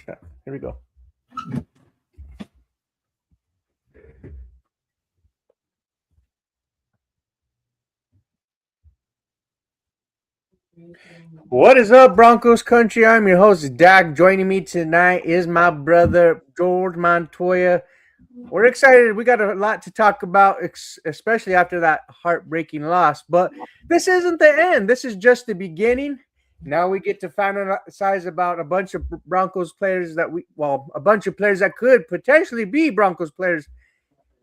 Yeah, here we go. What is up, Broncos country? I'm your host, Dak. Joining me tonight is my brother, George Montoya. We're excited. We got a lot to talk about, especially after that heartbreaking loss. But this isn't the end. This is just the beginning. Now we get to fantasize about a bunch of Broncos players a bunch of players that could potentially be Broncos players.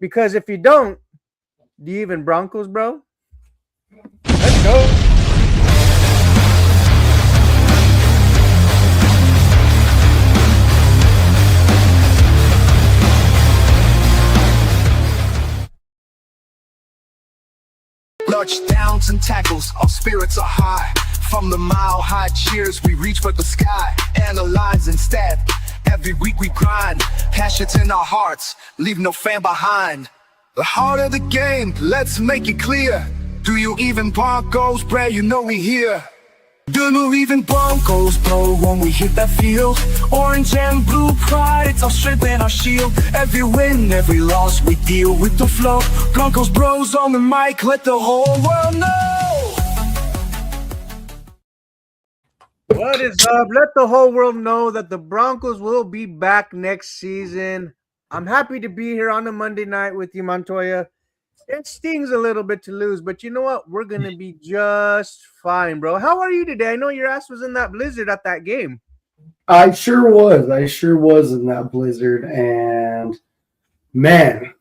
Because if you don't, do you even Broncos, bro? Let's go. Touchdowns and tackles, our spirits are high. From the mile-high cheers, we reach for the sky. Analyze instead, every week we grind. Passions in our hearts, leave no fan behind. The heart of the game, let's make it clear. Do you even Broncos, bro? You know we here. Do you even Broncos, bro, when we hit that field? Orange and blue pride, it's our strength and our shield. Every win, every loss, we deal with the flow. Broncos bros on the mic, let the whole world know. What is up? Let the whole world know that the Broncos will be back next season. I'm happy to be here on a Monday night with you, Montoya. It stings a little bit to lose, but you know what? We're going to be just fine, bro. How are you today? I know your ass was in that blizzard at that game. I sure was. In that blizzard. And, man,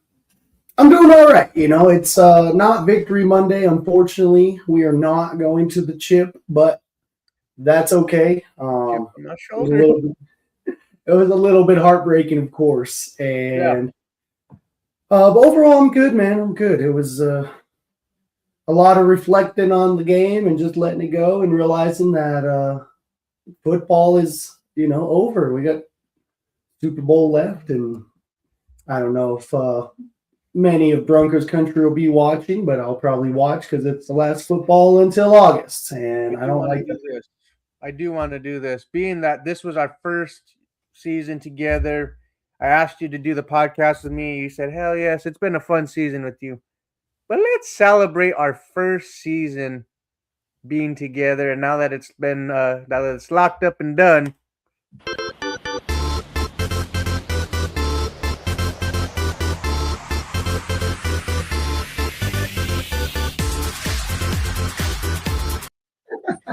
I'm doing all right. You know, it's not Victory Monday, unfortunately. We are not going to the chip, but that's okay. My It was a little bit heartbreaking, of course. And but overall, I'm good, man. I'm good. It was a lot of reflecting on the game and just letting it go and realizing that football is, over. We got Super Bowl left, and I don't know if many of Broncos country will be watching, but I'll probably watch because it's the last football until August, and I don't like this. I do want to do this, being that this was our first season together. I asked you to do the podcast with me. You said, hell yes, it's been a fun season with you. But let's celebrate our first season being together. And now that it's been, now that it's locked up and done.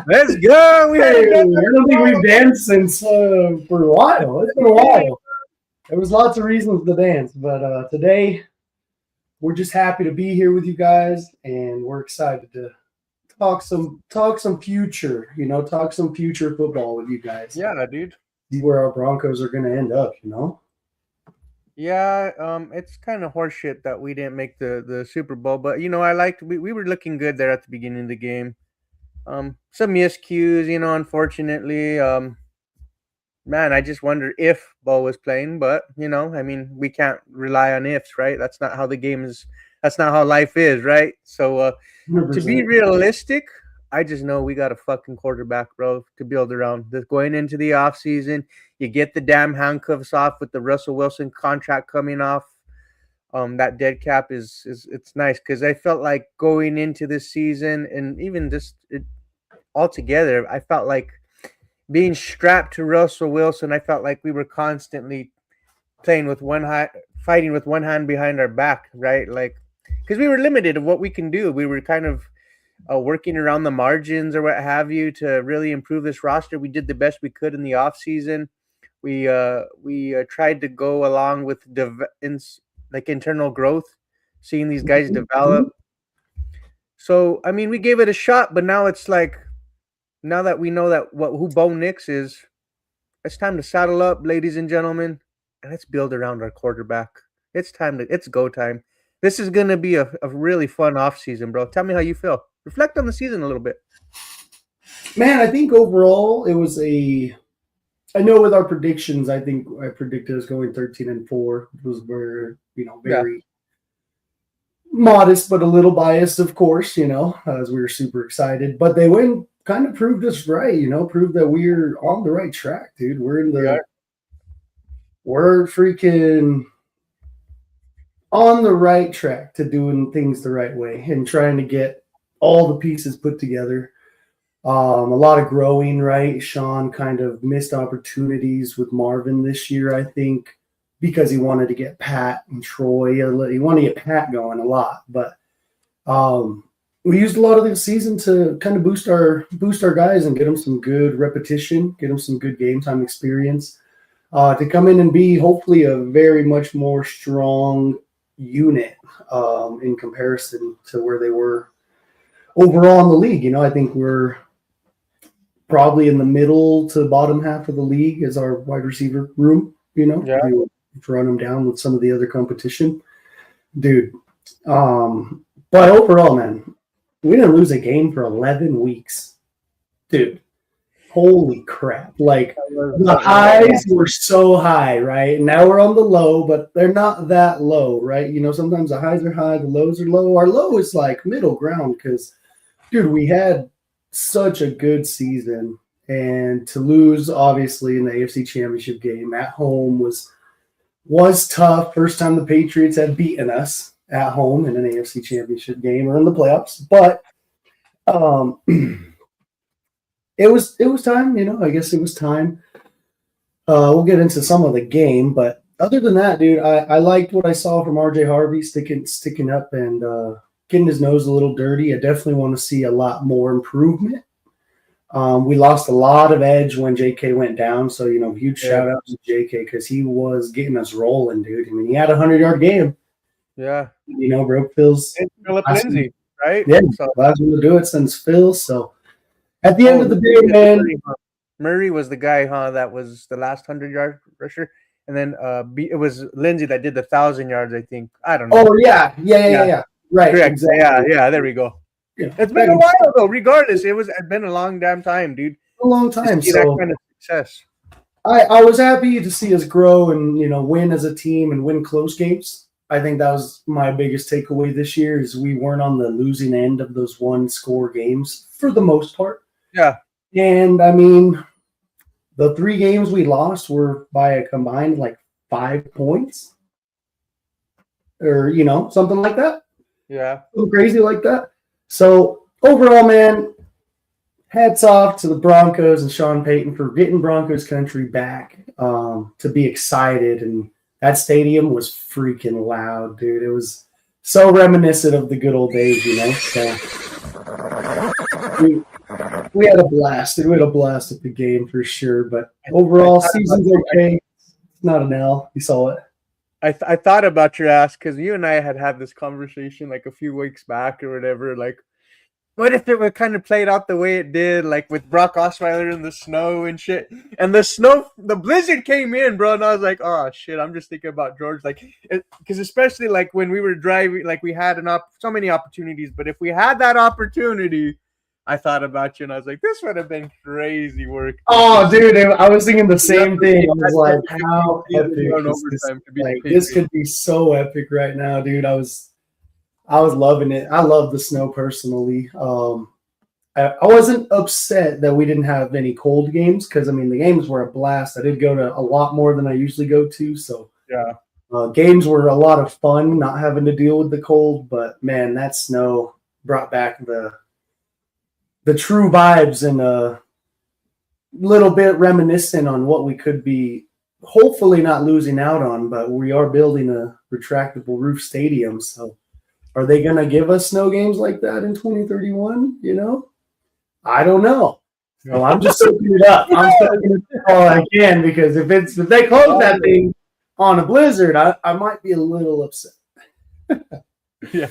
Let's go. I don't think we've danced since for a while. It's been a while. There was lots of reasons to dance, but today we're just happy to be here with you guys, and we're excited to talk some future, talk some future football with you guys. Yeah, dude. See where our Broncos are going to end up, Yeah, it's kind of horseshit that we didn't make the Super Bowl, but we were looking good there at the beginning of the game. Some miscues, unfortunately. Man, I just wonder if Bo was playing, but we can't rely on ifs, right? That's not how the game is. That's not how life is, right? So to be realistic, I just know we got a fucking quarterback, bro, to build around. Going into the offseason, you get the damn handcuffs off with the Russell Wilson contract coming off. That dead cap is it's nice because I felt like going into this season and even altogether, I felt like being strapped to Russell Wilson, I felt like we were constantly playing with fighting with one hand behind our back, right? Like, because we were limited of what we can do. We were kind of working around the margins or what have you to really improve this roster. We did the best we could in the offseason. We tried to go along with internal growth, seeing these guys develop. So, we gave it a shot, but now it's like, now that we know who Bo Nix is, it's time to saddle up, ladies and gentlemen, and let's build around our quarterback. It's go time. This is going to be a really fun offseason, bro. Tell me how you feel. Reflect on the season a little bit. Man, I think overall it was I know with our predictions, I think I predicted us going 13-4. It was very modest, but a little biased, of course, as we were super excited. But they kind of proved us right, proved that we're on the right track, dude. We're in the we're freaking on the right track to doing things the right way and trying to get all the pieces put together. A lot of growing, right? Sean kind of missed opportunities with Marvin this year, I think, because he wanted to get Pat and Troy. He wanted to get Pat going a lot, but we used a lot of the season to kind of boost our guys and get them some good repetition, get them some good game time experience, to come in and be hopefully a very much more strong unit in comparison to where they were overall in the league. You know, I think we're probably in the middle to bottom half of the league as our wide receiver room. You know, Yeah. you run them down with some of the other competition, dude. But overall, man, we didn't lose a game for 11 weeks, dude. Holy crap! Like the highs were so high, right? Now we're on the low, but they're not that low, right? You know, sometimes the highs are high, the lows are low. Our low is like middle ground because, dude, we had such a good season, and to lose obviously in the AFC Championship game at home was tough. First time the Patriots had beaten us at home in an AFC Championship game or in the playoffs, but it was time. You know, I guess it was time. We'll get into some of the game, but other than that, dude, I liked what I saw from RJ Harvey sticking up and getting his nose a little dirty. I definitely want to see a lot more improvement. We lost a lot of edge when JK went down, so you know, huge shout out to JK because he was getting us rolling, dude. I mean, he had a 100-yard game. Yeah. You know, broke Phil's. And Philip Lindsay, right? Yeah, So, last one to do it since Phil. So at the end of the day, man, Murray was the guy, huh? That was the last 100-yard rusher, and then it was Lindsay that did the 1,000 yards. I think. I don't know. Oh yeah. Right. Correct. Exactly. Yeah. There we go. Yeah. It's been a while though. Regardless, it's been a long damn time, dude. A long time. See So that kind of success. I was happy to see us grow and, you know, win as a team and win close games. I think that was my biggest takeaway this year is we weren't on the losing end of those one-score games for the most part. Yeah. And, I mean, the 3 games we lost were by a combined, like, 5 points. Or, you know, something like that. Yeah. Something crazy like that. So, overall, man, hats off to the Broncos and Sean Payton for getting Broncos country back to be excited. And that stadium was freaking loud, dude. It was so reminiscent of the good old days, you know. So we had a blast. We had a blast at the game for sure. But overall, season's okay. It's not an L. You saw it. I thought about your ass because you and I had this conversation like a few weeks back or whatever. Like, what if it would kind of played out the way it did, like with Brock Osweiler in the snow and shit? And the blizzard came in, bro, and I was like, oh shit, I'm just thinking about George, like, because especially like when we were driving, like we had so many opportunities, but if we had that opportunity, I thought about you and I was like, this would have been crazy work. Oh, dude, I was thinking the same thing. I was like, how epic is this? Like, this could be so epic right now, dude. I was loving it. I love the snow personally. I wasn't upset that we didn't have any cold games because, I mean, the games were a blast. I did go to a lot more than I usually go to. So, yeah, games were a lot of fun not having to deal with the cold. But, man, that snow brought back the true vibes and a little bit reminiscent on what we could be hopefully not losing out on. But we are building a retractable roof stadium. So, are they going to give us snow games like that in 2031? You know, I don't know. So I'm just soaking it up. I'm soaking it all I can because if they close that thing on a blizzard, I might be a little upset. Yeah.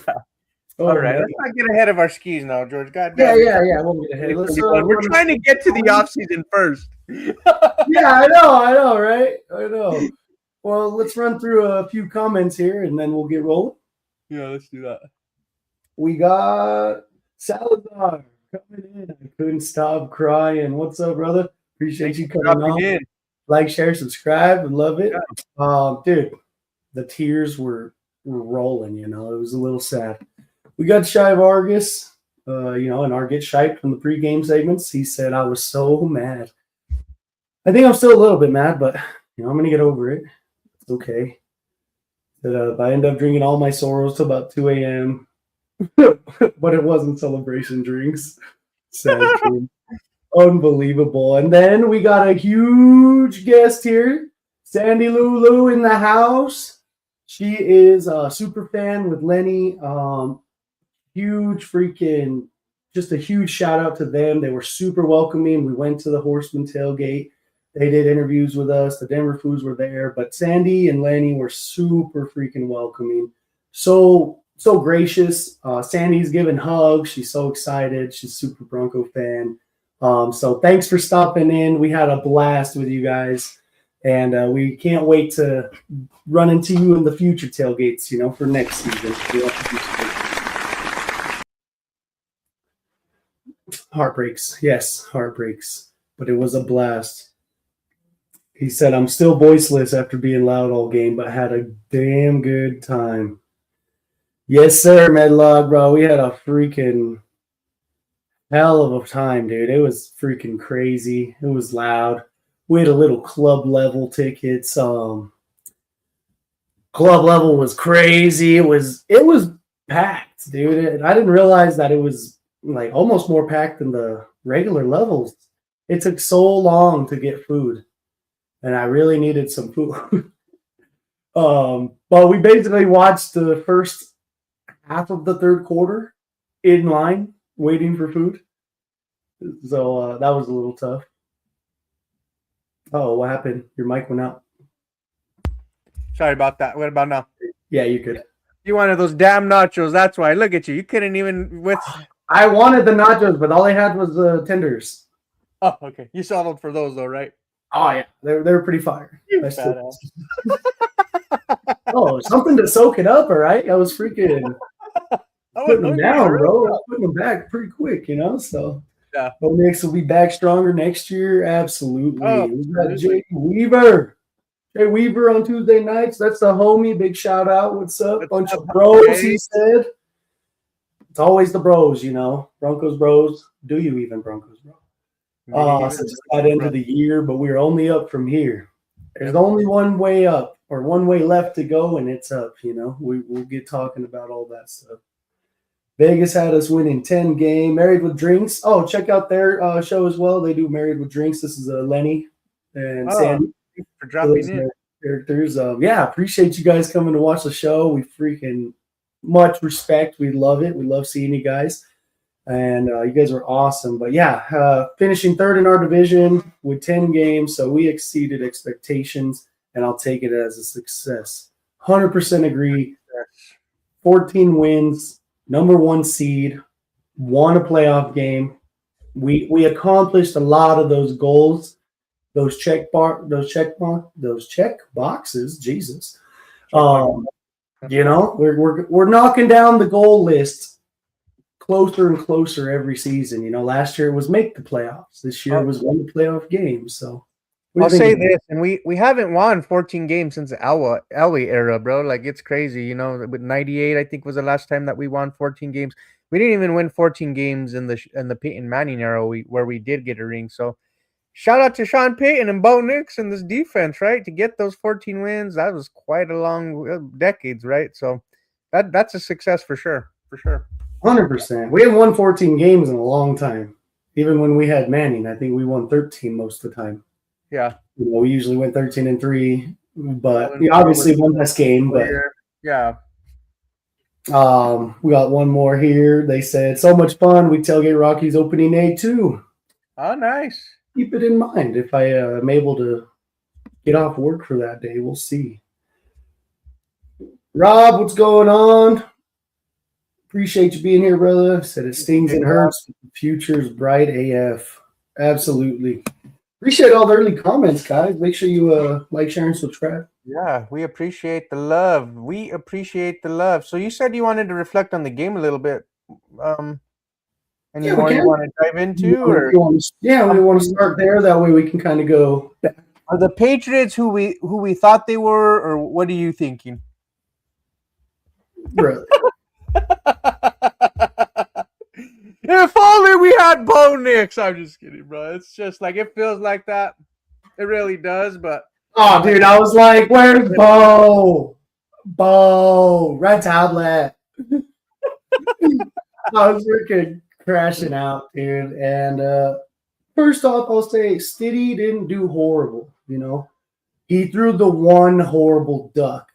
Oh, all right. man. Let's not get ahead of our skis now, George. God damn. Yeah. We'll get ahead. We're trying to get to the off season first. Yeah, I know, right? I know. Well, let's run through a few comments here and then we'll get rolling. Yeah, let's do that. We got Salazar coming in. I couldn't stop crying. What's up, brother? Appreciate you coming on. In. Like, share, subscribe. I love it. Yeah. Dude, the tears were rolling, you know. It was a little sad. We got Shy Vargas, you know, and our Get Shiped from the pregame segments. He said, I was so mad. I think I'm still a little bit mad, but, you know, I'm going to get over it. okay. But I ended up drinking all my sorrows till about 2 a.m. But it wasn't celebration drinks. Sad kid. Unbelievable. And then we got a huge guest here, Sandy Lulu in the house. She is a super fan with Lenny. Just a huge shout out to them. They were super welcoming. We went to the Horseman tailgate. They did interviews with us. The Denver Foods were there, but Sandy and Lenny were super freaking welcoming. So gracious. Sandy's giving hugs. She's so excited. She's a super Bronco fan. So thanks for stopping in. We had a blast with you guys, and we can't wait to run into you in the future tailgates, for next season. Heartbreaks. Yes, heartbreaks. But it was a blast. He said, I'm still voiceless after being loud all game, but had a damn good time. Yes, sir, Medlog, bro. We had a freaking hell of a time, dude. It was freaking crazy. It was loud. We had a little club level tickets. Club level was crazy. It was packed, dude. I didn't realize that it was like almost more packed than the regular levels. It took so long to get food, and I really needed some food. But we basically watched the first half of the third quarter in line waiting for food. So that was a little tough. Oh, what happened? Your mic went out. Sorry about that. What about now? Yeah, you could. You wanted those damn nachos. That's why. Look at you. You couldn't even with. I wanted the nachos, but all I had was the tenders. Oh, okay. You settled for those though, right? Oh yeah, they're pretty fire. Badass. Oh, something to soak it up, all right? I was freaking putting them down, bro. I was putting them back pretty quick, So yeah. But Knicks will be back stronger next year. Absolutely. Oh, we got Jay Weaver. Jay Weaver on Tuesday nights. That's the homie. Big shout out. What's up? Bunch of bros, he said. It's always the bros, Broncos bros. Do you even Broncos bro? Since it's that end of the year, but we're only up from here. There's only one way up or one way left to go, and it's up, We'll get talking about all that stuff. Vegas had us winning 10 game. Married with Drinks. Oh, check out their show as well. They do Married with Drinks. This is Lenny and Sandy. Thanks for dropping in. Characters. Appreciate you guys coming to watch the show. We freaking much respect. We love it. We love seeing you guys. And you guys are awesome. But finishing third in our division with 10 games. So we exceeded expectations, and I'll take it as a success. 100% agree. 14 wins, number 1 seed, won a playoff game. We accomplished a lot of those goals, those check boxes. Jesus. We're knocking down the goal list closer and closer every season. Last year it was make the playoffs. This year it was win the playoff games. So I'll say this, and we haven't won 14 games since the Elway era, bro. Like, it's crazy, with 98, I think was the last time that we won 14 games. We didn't even win 14 games in the Peyton Manning era where we did get a ring. So shout out to Sean Payton and Bo Nix and this defense, right? To get those 14 wins, that was quite a long decades, right? So that's a success for sure. 100%. We haven't won 14 games in a long time. Even when we had Manning, I think we won 13 most of the time. Yeah. We usually went 13-3, but we obviously won this game. But yeah. We got one more here. They said, so much fun. We tailgate Rockies opening day too. Oh, nice. Keep it in mind. If I am able to get off work for that day, we'll see. Rob, what's going on? Appreciate you being here, brother. Said it stings and hurts. The future's bright AF. Absolutely. Appreciate all the early comments, guys. Make sure you like, share, and subscribe. Yeah, we appreciate the love. So you said you wanted to reflect on the game a little bit. Any more you want to dive into? We want to start there. That way we can kind of go back. Are the Patriots who we thought they were, or what are you thinking? Really? If only we had Bo Nix. I'm just kidding, bro. It's just like, it feels like that. It really does, but Oh, dude, I was like, where's Bo? Bo, red tablet. I was freaking crashing out, dude. And first off, I'll say Stiddy didn't do horrible, you know. He threw the one horrible duck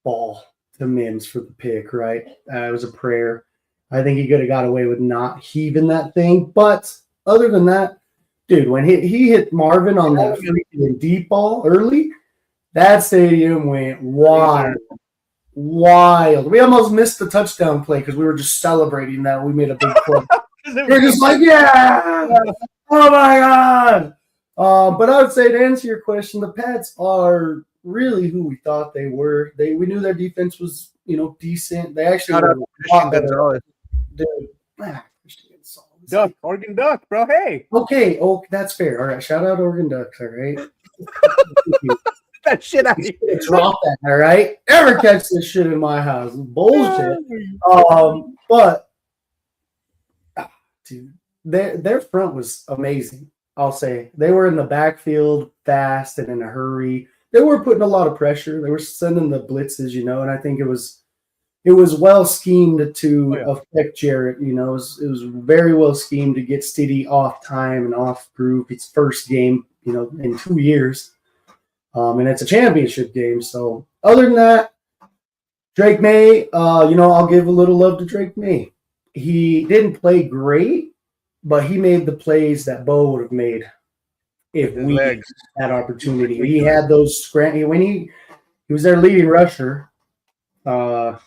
ball to Mims for the pick, right? It was a prayer. I think he could have got away with not heaving that thing. But other than that, dude, when he hit Marvin on that freaking deep ball early, that stadium went wild. Wild. We almost missed the touchdown play because we were just celebrating that we made a big play. We're just like, yeah! Oh my God! But I would say to answer your question, the Pats are really who we thought they were. We knew their defense was, decent. They actually were Christian Gonzalez. Dude, Christian Gonzalez. Duck, Oregon Duck, bro. Hey. Okay, that's fair. All right, shout out Oregon Ducks. All right. That shit out of here. Drop that. All right. Ever catch this shit in my house? Bullshit. But dude, their front was amazing. I'll say they were in the backfield fast and in a hurry. They were putting a lot of pressure. They were sending the blitzes, and I think it was well schemed to affect Jarrett. It was very well schemed to get Stiddy off time and off groove. His first game, in 2 years. And it's a championship game. So other than that, Drake May, I'll give a little love to Drake May. He didn't play great, but he made the plays that Bo would have made if we had opportunity. He had those when he was their leading rusher. I'm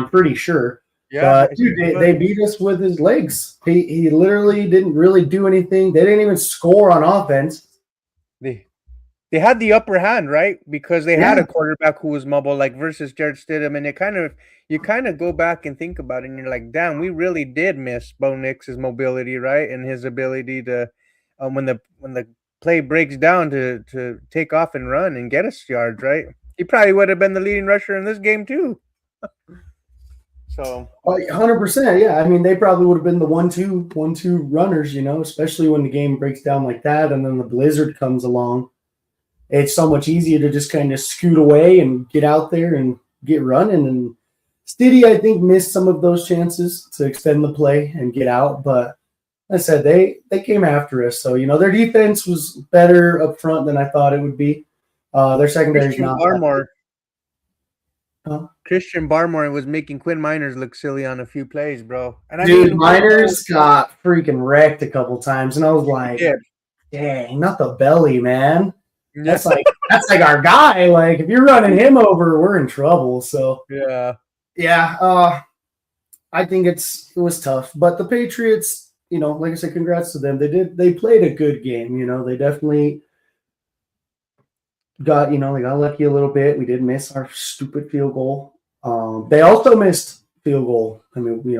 pretty sure. Yeah, dude, they beat us with his legs. He literally didn't really do anything. They didn't even score on offense. They had the upper hand, right? Because they had a quarterback who was mobile, like versus Jared Stidham, and you kind of go back and think about it, and you're like, damn, we really did miss Bo Nix's mobility, right, and his ability to, when the play breaks down, to take off and run and get us yards, right? He probably would have been the leading rusher in this game too. So 100%, yeah. I mean, they probably would have been the 1-2 runners, especially when the game breaks down like that, and then the blizzard comes along. It's so much easier to just kind of scoot away and get out there and get running. And Stiddy, I think, missed some of those chances to extend the play and get out. But like I said, they came after us. So, their defense was better up front than I thought it would be. Their secondary is not. Christian Barmore was making Quinn Miners look silly on a few plays, bro. And Miners got freaking wrecked a couple times. And I was like, dang, not the belly, man. That's like our guy. Like, if you're running him over, we're in trouble. So I think it was tough. But the Patriots, like I said, congrats to them. They played a good game. They definitely got they got lucky a little bit. We did miss our stupid field goal. They also missed field goal. I mean, we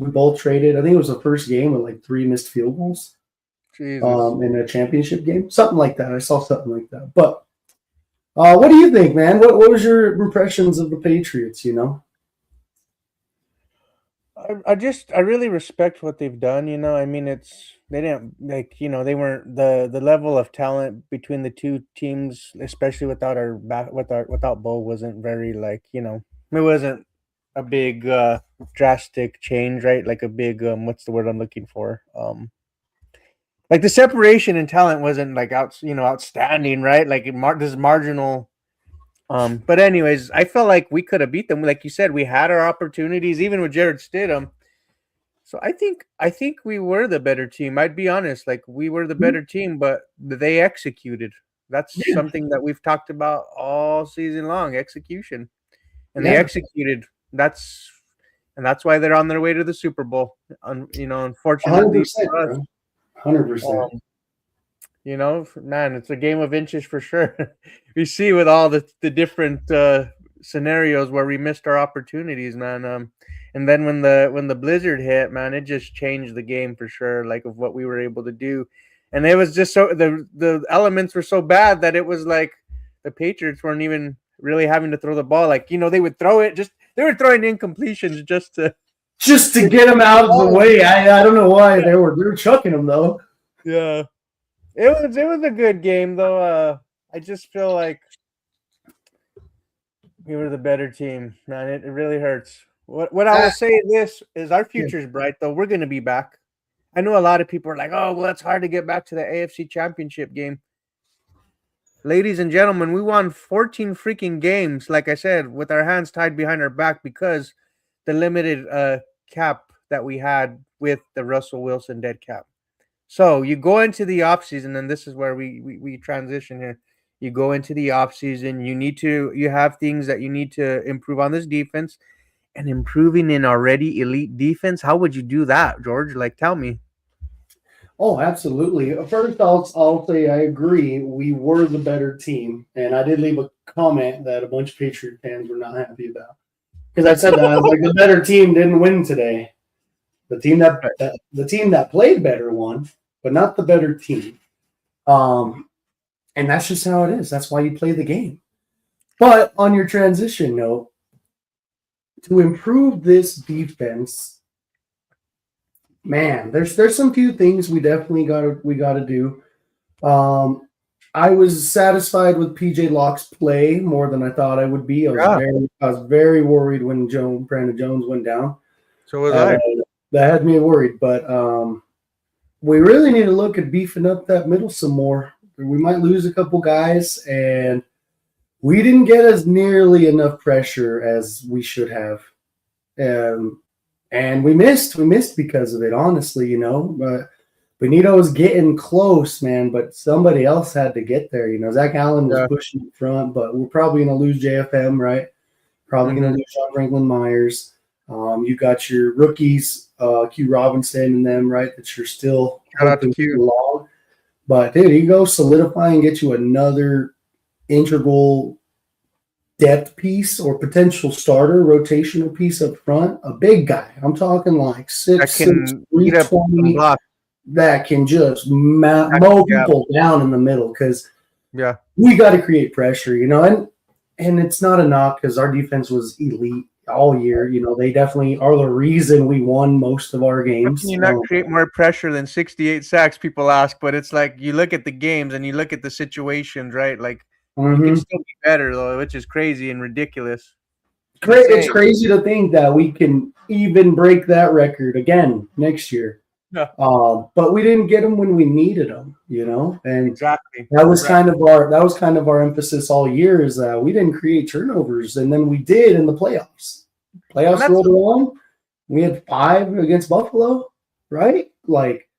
both traded. I think it was the first game with like 3 missed field goals. Jesus. In a championship game, something like that. I saw something like that. But what do you think, man? What was your impressions of the Patriots? I really respect what they've done. I mean, they didn't they weren't the level of talent between the two teams, especially without without Bo, wasn't very it wasn't a big drastic change, right? Like a big what's the word I'm looking for? Like the separation in talent wasn't like outstanding, right? Like this marginal. But anyways, I felt like we could have beat them. Like you said, we had our opportunities, even with Jared Stidham. So I think we were the better team. I'd be honest, like we were the better team, but they executed. That's something that we've talked about all season long: execution, and they executed. That's why they're on their way to the Super Bowl. Unfortunately. 100%. Man, it's a game of inches for sure. We see with all the different scenarios where we missed our opportunities, man. And then when the blizzard hit, man, it just changed the game for sure, like of what we were able to do. And it was just so the elements were so bad that it was like the Patriots weren't even really having to throw the ball. Like, they would throw it, they were throwing incompletions just to get them out of the way. I don't know why they were chucking them though. Yeah, it was a good game though. I just feel like we were the better team, man. It really hurts. What I will That, say this is our yeah. future's bright though. We're gonna be back. I know a lot of people are like, oh well, it's hard to get back to the AFC championship game. Ladies and gentlemen, we won 14 freaking games, like I said, with our hands tied behind our back because the limited cap that we had with the Russell Wilson dead cap. So you go into the offseason, and this is where we transition here. You go into the offseason, you have things that you need to improve on this defense and improving in already elite defense. How would you do that, George? Like, tell me. Oh, absolutely. First, I'll say I agree. We were the better team, and I did leave a comment that a bunch of Patriot fans were not happy about because I said that I was like the better team didn't win today. The team that played better won, but not the better team. And that's just how it is. That's why you play the game. But on your transition note, to improve this defense, man, there's some few things we definitely gotta do. I was satisfied with PJ Locke's play more than I thought I would be. I was very worried when Brandon Jones went down. So was I. That had me worried, but we really need to look at beefing up that middle some more. We might lose a couple guys, and we didn't get as nearly enough pressure as we should have. And we missed because of it, honestly, But Benito was getting close, man, but somebody else had to get there. Zach Allen was pushing in front, but we're probably going to lose JFM, right? Probably going to lose John Franklin Myers. You got your rookies, Q Robinson and them, right, that you're still hoping along. But, dude, you go solidify and get you another integral depth piece or potential starter rotational piece up front, a big guy. I'm talking like 6'6", 320, that can just mow people down in the middle because we got to create pressure, and it's not a knock because our defense was elite all year. They definitely are the reason we won most of our games. How can you not create more pressure than 68 sacks, people ask, but it's like you look at the games and you look at the situations, right? Like, you can still be better, though, which is crazy and ridiculous. It's crazy to think that we can even break that record again next year. Yeah. But we didn't get them when we needed them, And exactly. That was kind of our emphasis all year is that we didn't create turnovers, and then we did in the playoffs. Playoffs rolled along. We had 5 against Buffalo, right? Like,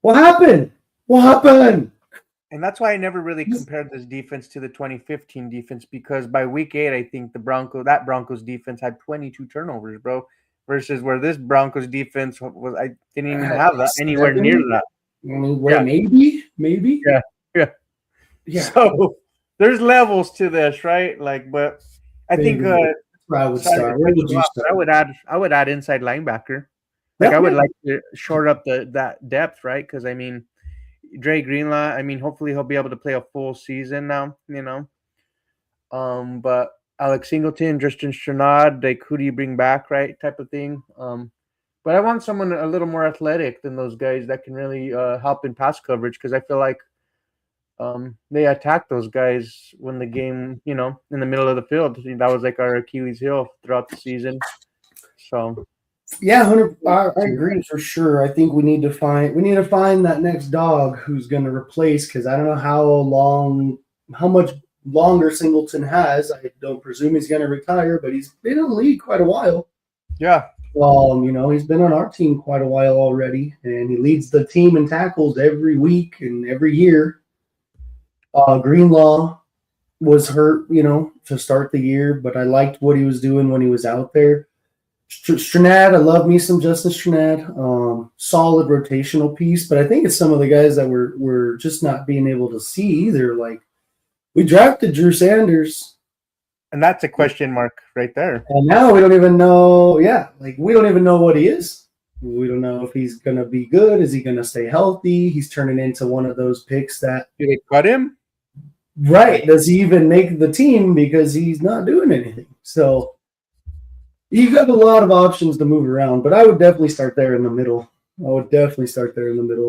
what happened? What happened? And that's why I never really compared this defense to the 2015 defense, because by week 8, I think that Broncos defense had 22 turnovers, bro, versus where this Broncos defense was. I didn't even have that anywhere near that. Maybe. Yeah. So there's levels to this, right? Like, but I think where I would start. Where would you start? I would add inside linebacker. Like, I would like to short up that depth, right? Because I mean, Dre Greenlaw, hopefully he'll be able to play a full season now, But Alex Singleton, Justin Strnad, like, who do you bring back, right? Type of thing. But I want someone a little more athletic than those guys that can really help in pass coverage, because I feel like they attack those guys when the game, in the middle of the field. That was like our Achilles heel throughout the season. So. Yeah, I agree for sure. I think we need to find that next dog who's going to replace, because I don't know how much longer Singleton has. I don't presume he's going to retire, but he's been in the league quite a while. Yeah. He's been on our team quite a while already, and he leads the team in tackles every week and every year. Greenlaw was hurt, to start the year, but I liked what he was doing when he was out there. Strnad, I love me some Justin Strnad. Solid rotational piece, but I think it's some of the guys that we're just not being able to see either. Like, we drafted Drew Sanders, and that's a question mark right there. And now we don't even know. Yeah, like, we don't even know what he is. We don't know if he's gonna be good. Is he gonna stay healthy? He's turning into one of those picks that. Do they cut him? Right? Does he even make the team because he's not doing anything? So. You got a lot of options to move around, but I would definitely start there in the middle.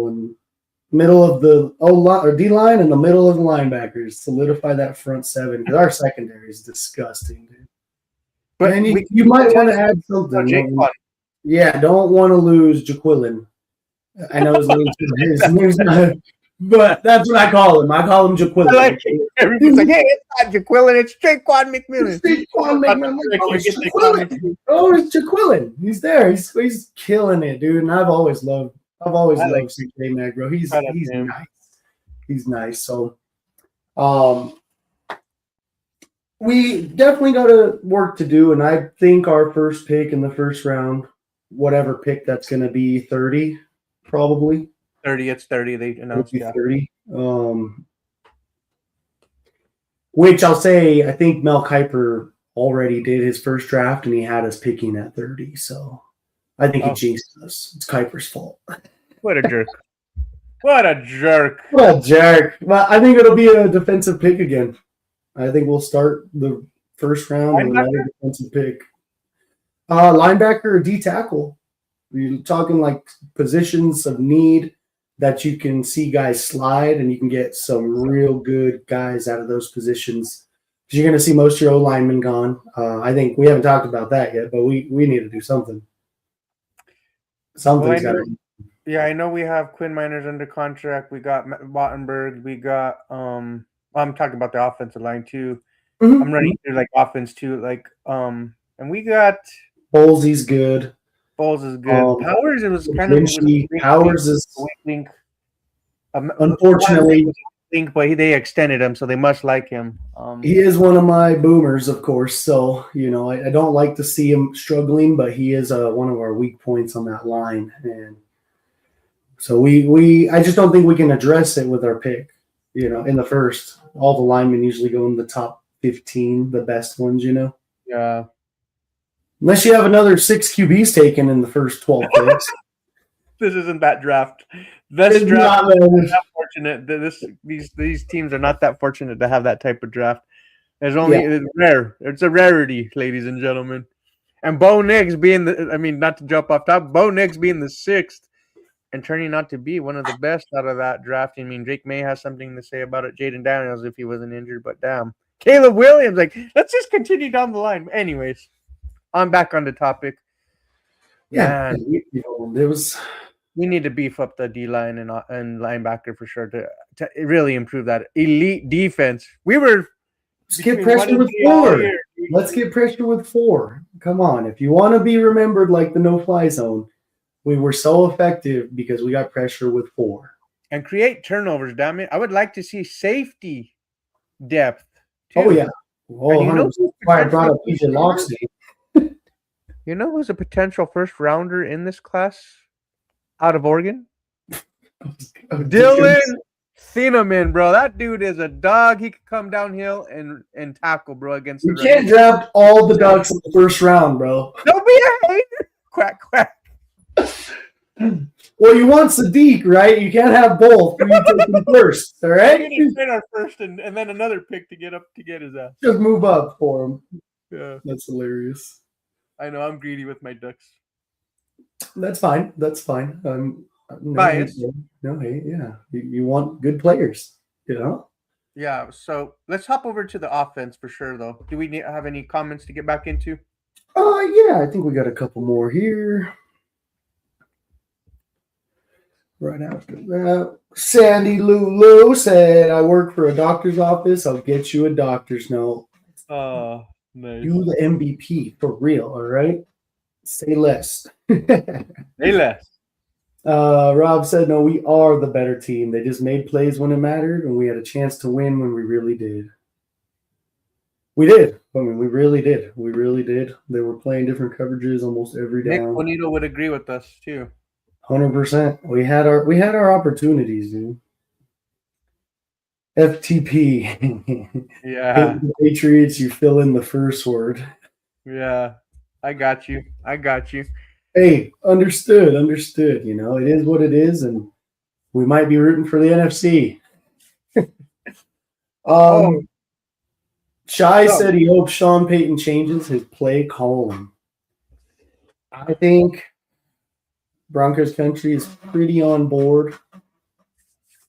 And middle of the O line or D line and the middle of the linebackers. Solidify that front seven because our secondary is disgusting, dude. But And you might want to add something. Yeah, don't want to lose Jaquillin. I know his name's not, but that's what I call him. I call him Jaquillin. Like, everybody's like, hey, it's not Jaquillin, it's Traquan McMillan. Oh, it's Jaquillin. He's there. He's killing it, dude. And I've always loved CK Mag, bro. He's nice. He's nice. So we definitely got a work to do, and I think our first pick in the first round, whatever pick that's gonna be, 30, probably. 30, it's 30. They announced 30. Which I'll say, I think Mel Kiper already did his first draft, and he had us picking at 30. So I think he jinxed us. It's Kiper's fault. What a jerk! What a jerk! What a jerk! Well, I think it'll be a defensive pick again. I think we'll start the first round with another defensive pick. Linebacker or D tackle? You're talking like positions of need that you can see guys slide, and you can get some real good guys out of those positions. Because you're going to see most of your O-linemen gone. I think we haven't talked about that yet, but we need to do something. Something's got to. Yeah, I know we have Quinn Miners under contract. We got Wattenberg. We got I'm talking about the offensive line too. Mm-hmm. I'm running through like offense too. Like and we got Bowles's good. Bowles is good. Powers, it was kind of Powers is link. Unfortunately, but they extended him, so they must like him. He is one of my boomers, of course. So I don't like to see him struggling, but he is one of our weak points on that line, and so I just don't think we can address it with our pick. In the first, all the linemen usually go in the top 15, the best ones. Yeah. Unless you have another 6 QBs taken in the first 12 picks. This isn't that draft. This draft is not fortunate. These teams are not that fortunate to have that type of draft. It's rare. It's a rarity, ladies and gentlemen. And Bo Nix being not to jump off top, Bo Nix being the 6th and turning out to be one of the best out of that draft. I mean, Drake May has something to say about it. Jaden Daniels, if he wasn't injured, but damn. Caleb Williams, let's just continue down the line. Anyways. I'm back on the topic. Yeah, we need to beef up the D line and linebacker for sure to really improve that elite defense. Let's get pressure with 4. Let's get pressure with 4. Come on, if you want to be remembered like the no-fly zone, we were so effective because we got pressure with 4 and create turnovers. Damn it, I would like to see safety depth. Too. Oh yeah, why I brought up PJ Locksley. You know who's a potential first rounder in this class out of Oregon? Dylan Thieneman, bro. That dude is a dog. He could come downhill and tackle, bro, against you can't draft all the dogs in the first round, bro. Don't be a hater. Quack, quack. Well, you want Sadiq, right? You can't have both. You take him first, all right? We need to trade our first and then another pick to get his ass. Just move up for him. Yeah. That's hilarious. I know I'm greedy with my Ducks. That's fine. Biased. No, hey, yeah. You want good players, Yeah. So let's hop over to the offense for sure, though. Do we have any comments to get back into? Yeah. I think we got a couple more here. Right after that, Sandy Lulu said, "I work for a doctor's office. I'll get you a doctor's note." Nice. You the MVP for real, all right? Say less. Say less. Rob said, "No, we are the better team. They just made plays when it mattered, and we had a chance to win when we really did." We did. I mean, we really did. We really did. They were playing different coverages almost every down. Nick Bonito would agree with us too. 100%. We had our opportunities, dude. FTP. Yeah. The Patriots, you fill in the first word. Yeah. I got you. Hey, understood. It is what it is, and we might be rooting for the NFC. Shai said he hopes Sean Payton changes his play calling. I think Broncos country is pretty on board.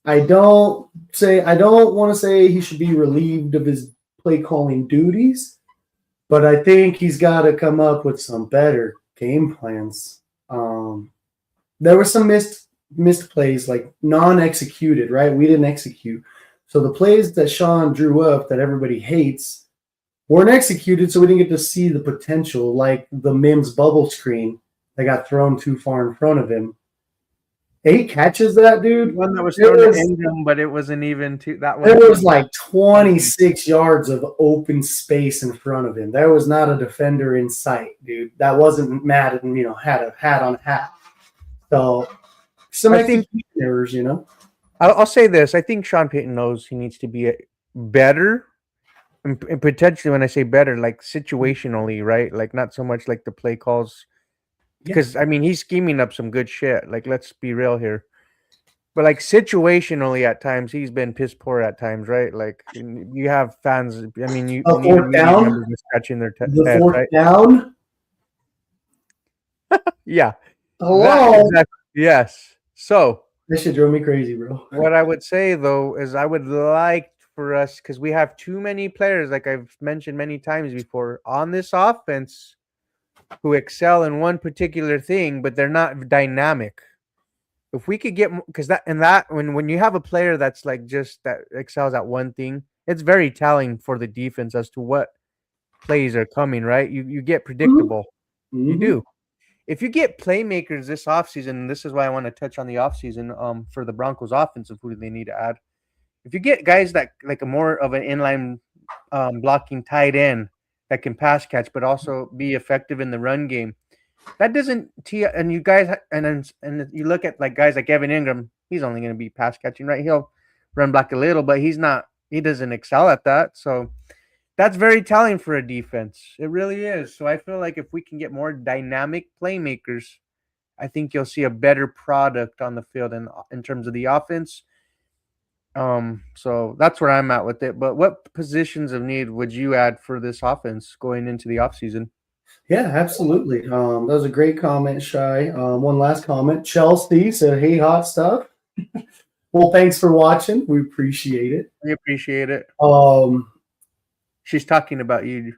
I don't want to say he should be relieved of his play calling duties, but I think he's got to come up with some better game plans. There were some missed plays, like non-executed, right? We didn't execute. So the plays that Sean drew up that everybody hates weren't executed, so we didn't get to see the potential, like the Mims bubble screen that got thrown too far in front of him. 8 catches that dude. One that was thrown to Ingram, but it wasn't even too. That one. There was like 26 yards of open space in front of him. There was not a defender in sight, dude. That wasn't Madden, had a hat on hat. So some errors, I'll say this. I think Sean Payton knows he needs to be better, and potentially when I say better, like situationally, right? Like not so much like the play calls. Because I mean, he's scheming up some good shit. Like, let's be real here. But like situationally, at times he's been piss poor. At times, right? Like you have fans. I mean, you need fourth down, scratching their head, fourth right? down. Yeah. Hello. Exactly. Yes. So that shit drove me crazy, bro. What I would say though is I would like for us, because we have too many players, like I've mentioned many times before, on this offense who excel in one particular thing, but they're not dynamic. If we could get, because when you have a player that's like just that excels at one thing, it's very telling for the defense as to what plays are coming, right? You get predictable. Mm-hmm. You do. If you get playmakers this offseason, and this is why I want to touch on the offseason for the Broncos offensive, who do they need to add? If you get guys that like a more of an inline blocking tight end that can pass catch, but also be effective in the run game, that doesn't and you guys and you look at like guys like Evan Ingram, he's only going to be pass catching, right? He'll run block a little, but he doesn't excel at that. So that's very telling for a defense. It really is. So I feel like if we can get more dynamic playmakers, I think you'll see a better product on the field in terms of the offense. So that's where I'm at with it. But what positions of need would you add for this offense going into the offseason? Yeah, absolutely. That was a great comment, Shy. One last comment. Chelsea said, "Hey, hot stuff." Well, thanks for watching. We appreciate it. We appreciate it. She's talking about you.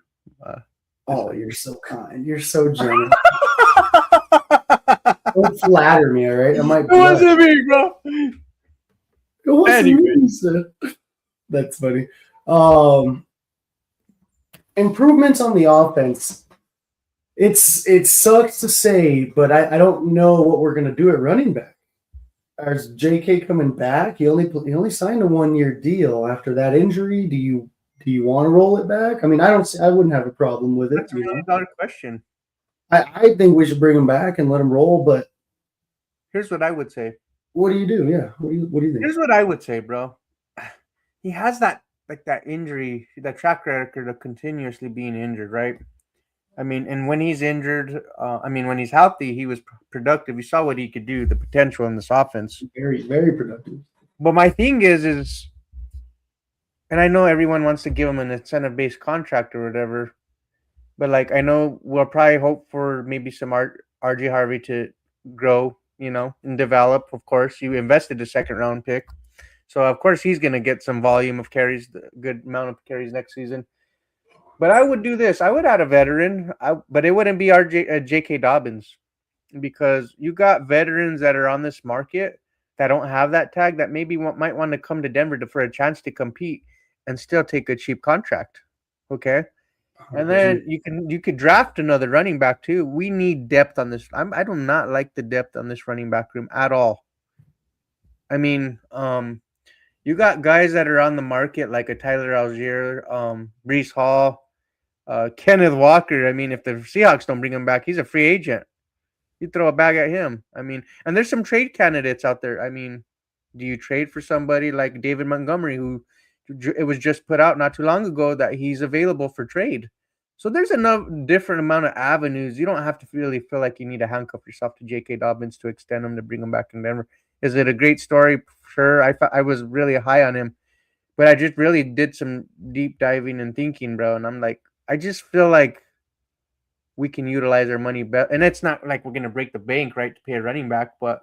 You're so kind. You're so generous. Don't flatter me, all right? I might. It wasn't me, bro. It wasn't me. That's funny. Improvements on the offense. It sucks to say, but I don't know what we're gonna do at running back. Is JK coming back? He only signed a 1-year deal after that injury. Do you want to roll it back? I mean, I wouldn't have a problem with it. That's a $1 million question. I think we should bring him back and let him roll. But here's what I would say. What do you do? Yeah. What do you think? Here's what I would say, bro. He has that injury, that track record of continuously being injured, right? I mean, and when he's injured, when he's healthy, he was productive. You saw what he could do, the potential in this offense. Very, very productive. But my thing is, and I know everyone wants to give him an incentive-based contract or whatever, but like I know we'll probably hope for maybe some RJ Harvey to grow, and develop. Of course, you invested a second-round pick, so of course he's going to get some volume of carries, a good amount of carries next season. But I would do this. I would add a veteran, but it wouldn't be J.K. Dobbins, because you got veterans that are on this market that don't have that tag that maybe might want to come to Denver for a chance to compete and still take a cheap contract. Okay. And then you could draft another running back too. We need depth on this. I do not like the depth on this running back room at all. I mean, you got guys that are on the market like a Tyler Algier, Breece Hall, Kenneth Walker. I mean, if the Seahawks don't bring him back, he's a free agent. You throw a bag at him. I mean, and there's some trade candidates out there. I mean, do you trade for somebody like David Montgomery, who it was just put out not too long ago that he's available for trade? So there's enough different amount of avenues. You don't have to really feel like you need to handcuff yourself to J.K. Dobbins to extend him, to bring him back in Denver. Is it a great story? Sure. I was really high on him, but I just really did some deep diving and thinking, bro. And I'm like, I just feel like we can utilize our money better. And it's not like we're going to break the bank, right, to pay a running back, but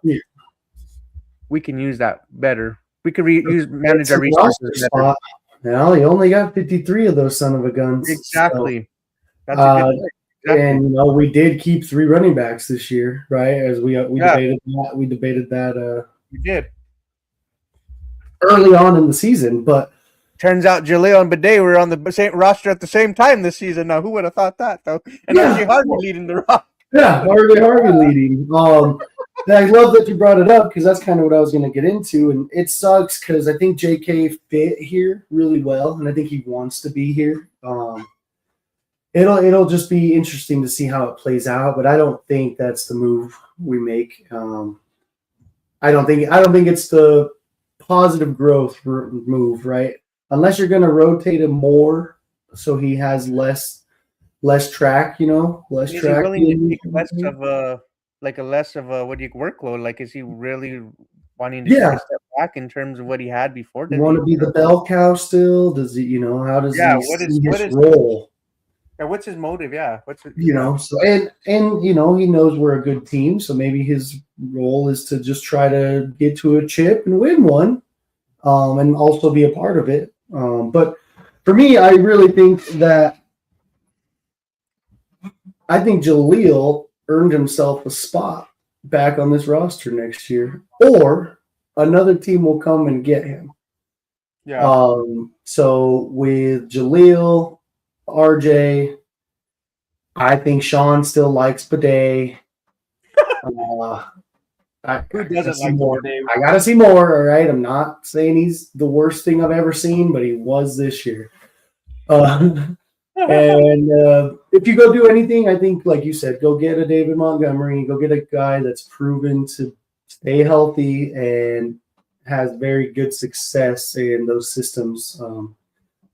we can use that better. we could manage our It's a roster resources better. spot. Well, he only got 53 of those son of a guns. Exactly. So, That's a good point. Exactly. and we did keep 3 running backs this year, right? As we debated that. We debated that. We did. Early on in the season, but turns out Jaleel and Bidet were on the same roster at the same time this season. Now, who would have thought that, though? And RJ Harvey leading the roster. Yeah, Harvey leading. I love that you brought it up because that's kind of what I was going to get into, and it sucks because I think JK fit here really well, and I think he wants to be here. It'll just be interesting to see how it plays out, but I don't think that's the move we make. I don't think it's the positive growth move, right? Unless you're going to rotate him more, so he has less track, less is track. Is he willing to take less of a workload? Like, is he really wanting to take a step back in terms of what he had before? You want to be the bell cow still? Does he? How does he see his role? Yeah, what's his motive? Yeah, So and he knows we're a good team, so maybe his role is to just try to get to a chip and win one, and also be a part of it. But for me, I really think that Jaleel earned himself a spot back on this roster next year, or another team will come and get him. Yeah. So with Jaleel, RJ, I think Sean still likes Bidet. Who doesn't like more? I gotta see more. All right, I'm not saying he's the worst thing I've ever seen, but he was this year. And if you go do anything, I think, like you said, go get a David Montgomery, go get a guy that's proven to stay healthy and has very good success in those systems.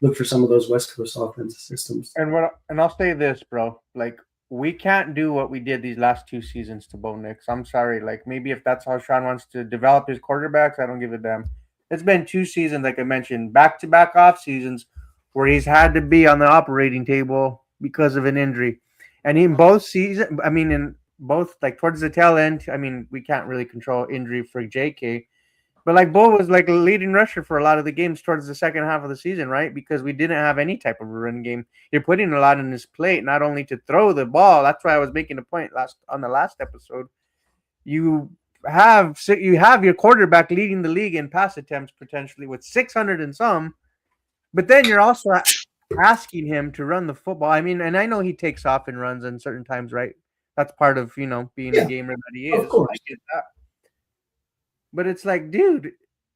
Look for some of those West Coast offensive systems. And I'll say this, bro. Like, we can't do what we did these last 2 seasons to Bo Nix. I'm sorry. Like, maybe if that's how Sean wants to develop his quarterbacks, I don't give a damn. It's been 2 seasons, like I mentioned, back-to-back off seasons where he's had to be on the operating table because of an injury. And in both seasons, like towards the tail end, we can't really control injury for JK. But like Bo was like a leading rusher for a lot of the games towards the second half of the season, right? Because we didn't have any type of a run game. You're putting a lot on his plate, not only to throw the ball. That's why I was making a point on the last episode. You have your quarterback leading the league in pass attempts potentially with 600 and some, but then you're also asking him to run the football. And I know he takes off and runs in certain times, right? That's part of being a gamer that he is. Of course. I get that. But it's like, dude,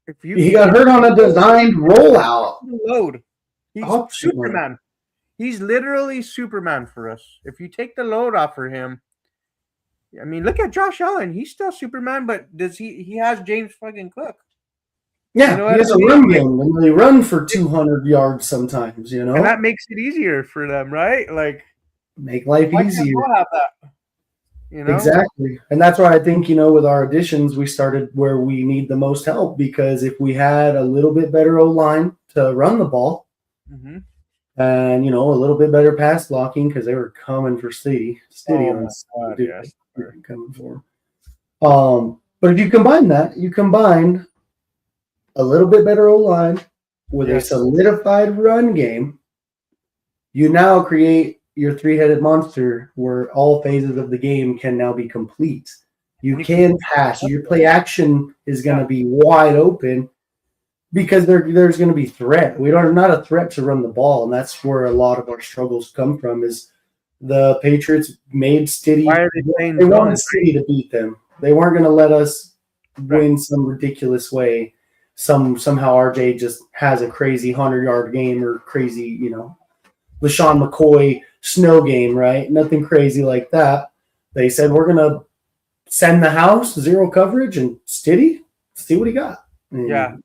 if he got hurt on a designed rollout. Load. He's Superman. He's literally Superman for us. If you take the load off for him, look at Josh Allen. He's still Superman, but does he has James fucking Cook. Yeah, he has a run game, and they run for 200 yards sometimes, And that makes it easier for them, right? Like, make life easier. Why can't have that? Exactly. And that's why I think, with our additions, we started where we need the most help, because if we had a little bit better O-line to run the ball, and, a little bit better pass blocking, because they were coming for City coming for him. But if you combine a little bit better O-line with a solidified run game, you now create your 3-headed monster where all phases of the game can now be complete. You can pass. Your play action is going to be wide open because there's going to be threat. We're not a threat to run the ball, and that's where a lot of our struggles come from. Is the Patriots made Stiddy? Why are they wanted Stiddy to beat them. They weren't going to let us win some ridiculous way. Somehow RJ just has a crazy 100-yard game or crazy, LaShawn McCoy snow game, right? Nothing crazy like that. They said, we're going to send the house, zero coverage, and Stiddy, see what he got. And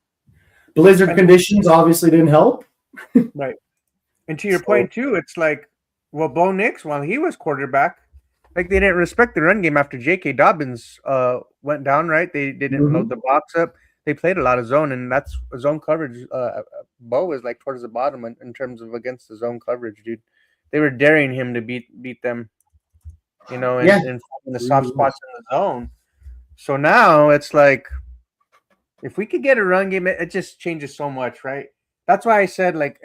blizzard conditions obviously didn't help. Right. And to your point, too, it's like, well, Bo Nix, while he was quarterback, like they didn't respect the run game after J.K. Dobbins went down, right? They didn't load the box up. They played a lot of zone, and that's zone coverage. Bo is like towards the bottom in terms of against the zone coverage, dude. They were daring him to beat them, in the soft spots in the zone. So now it's like, If we could get a run game, it just changes so much, right? That's why I said like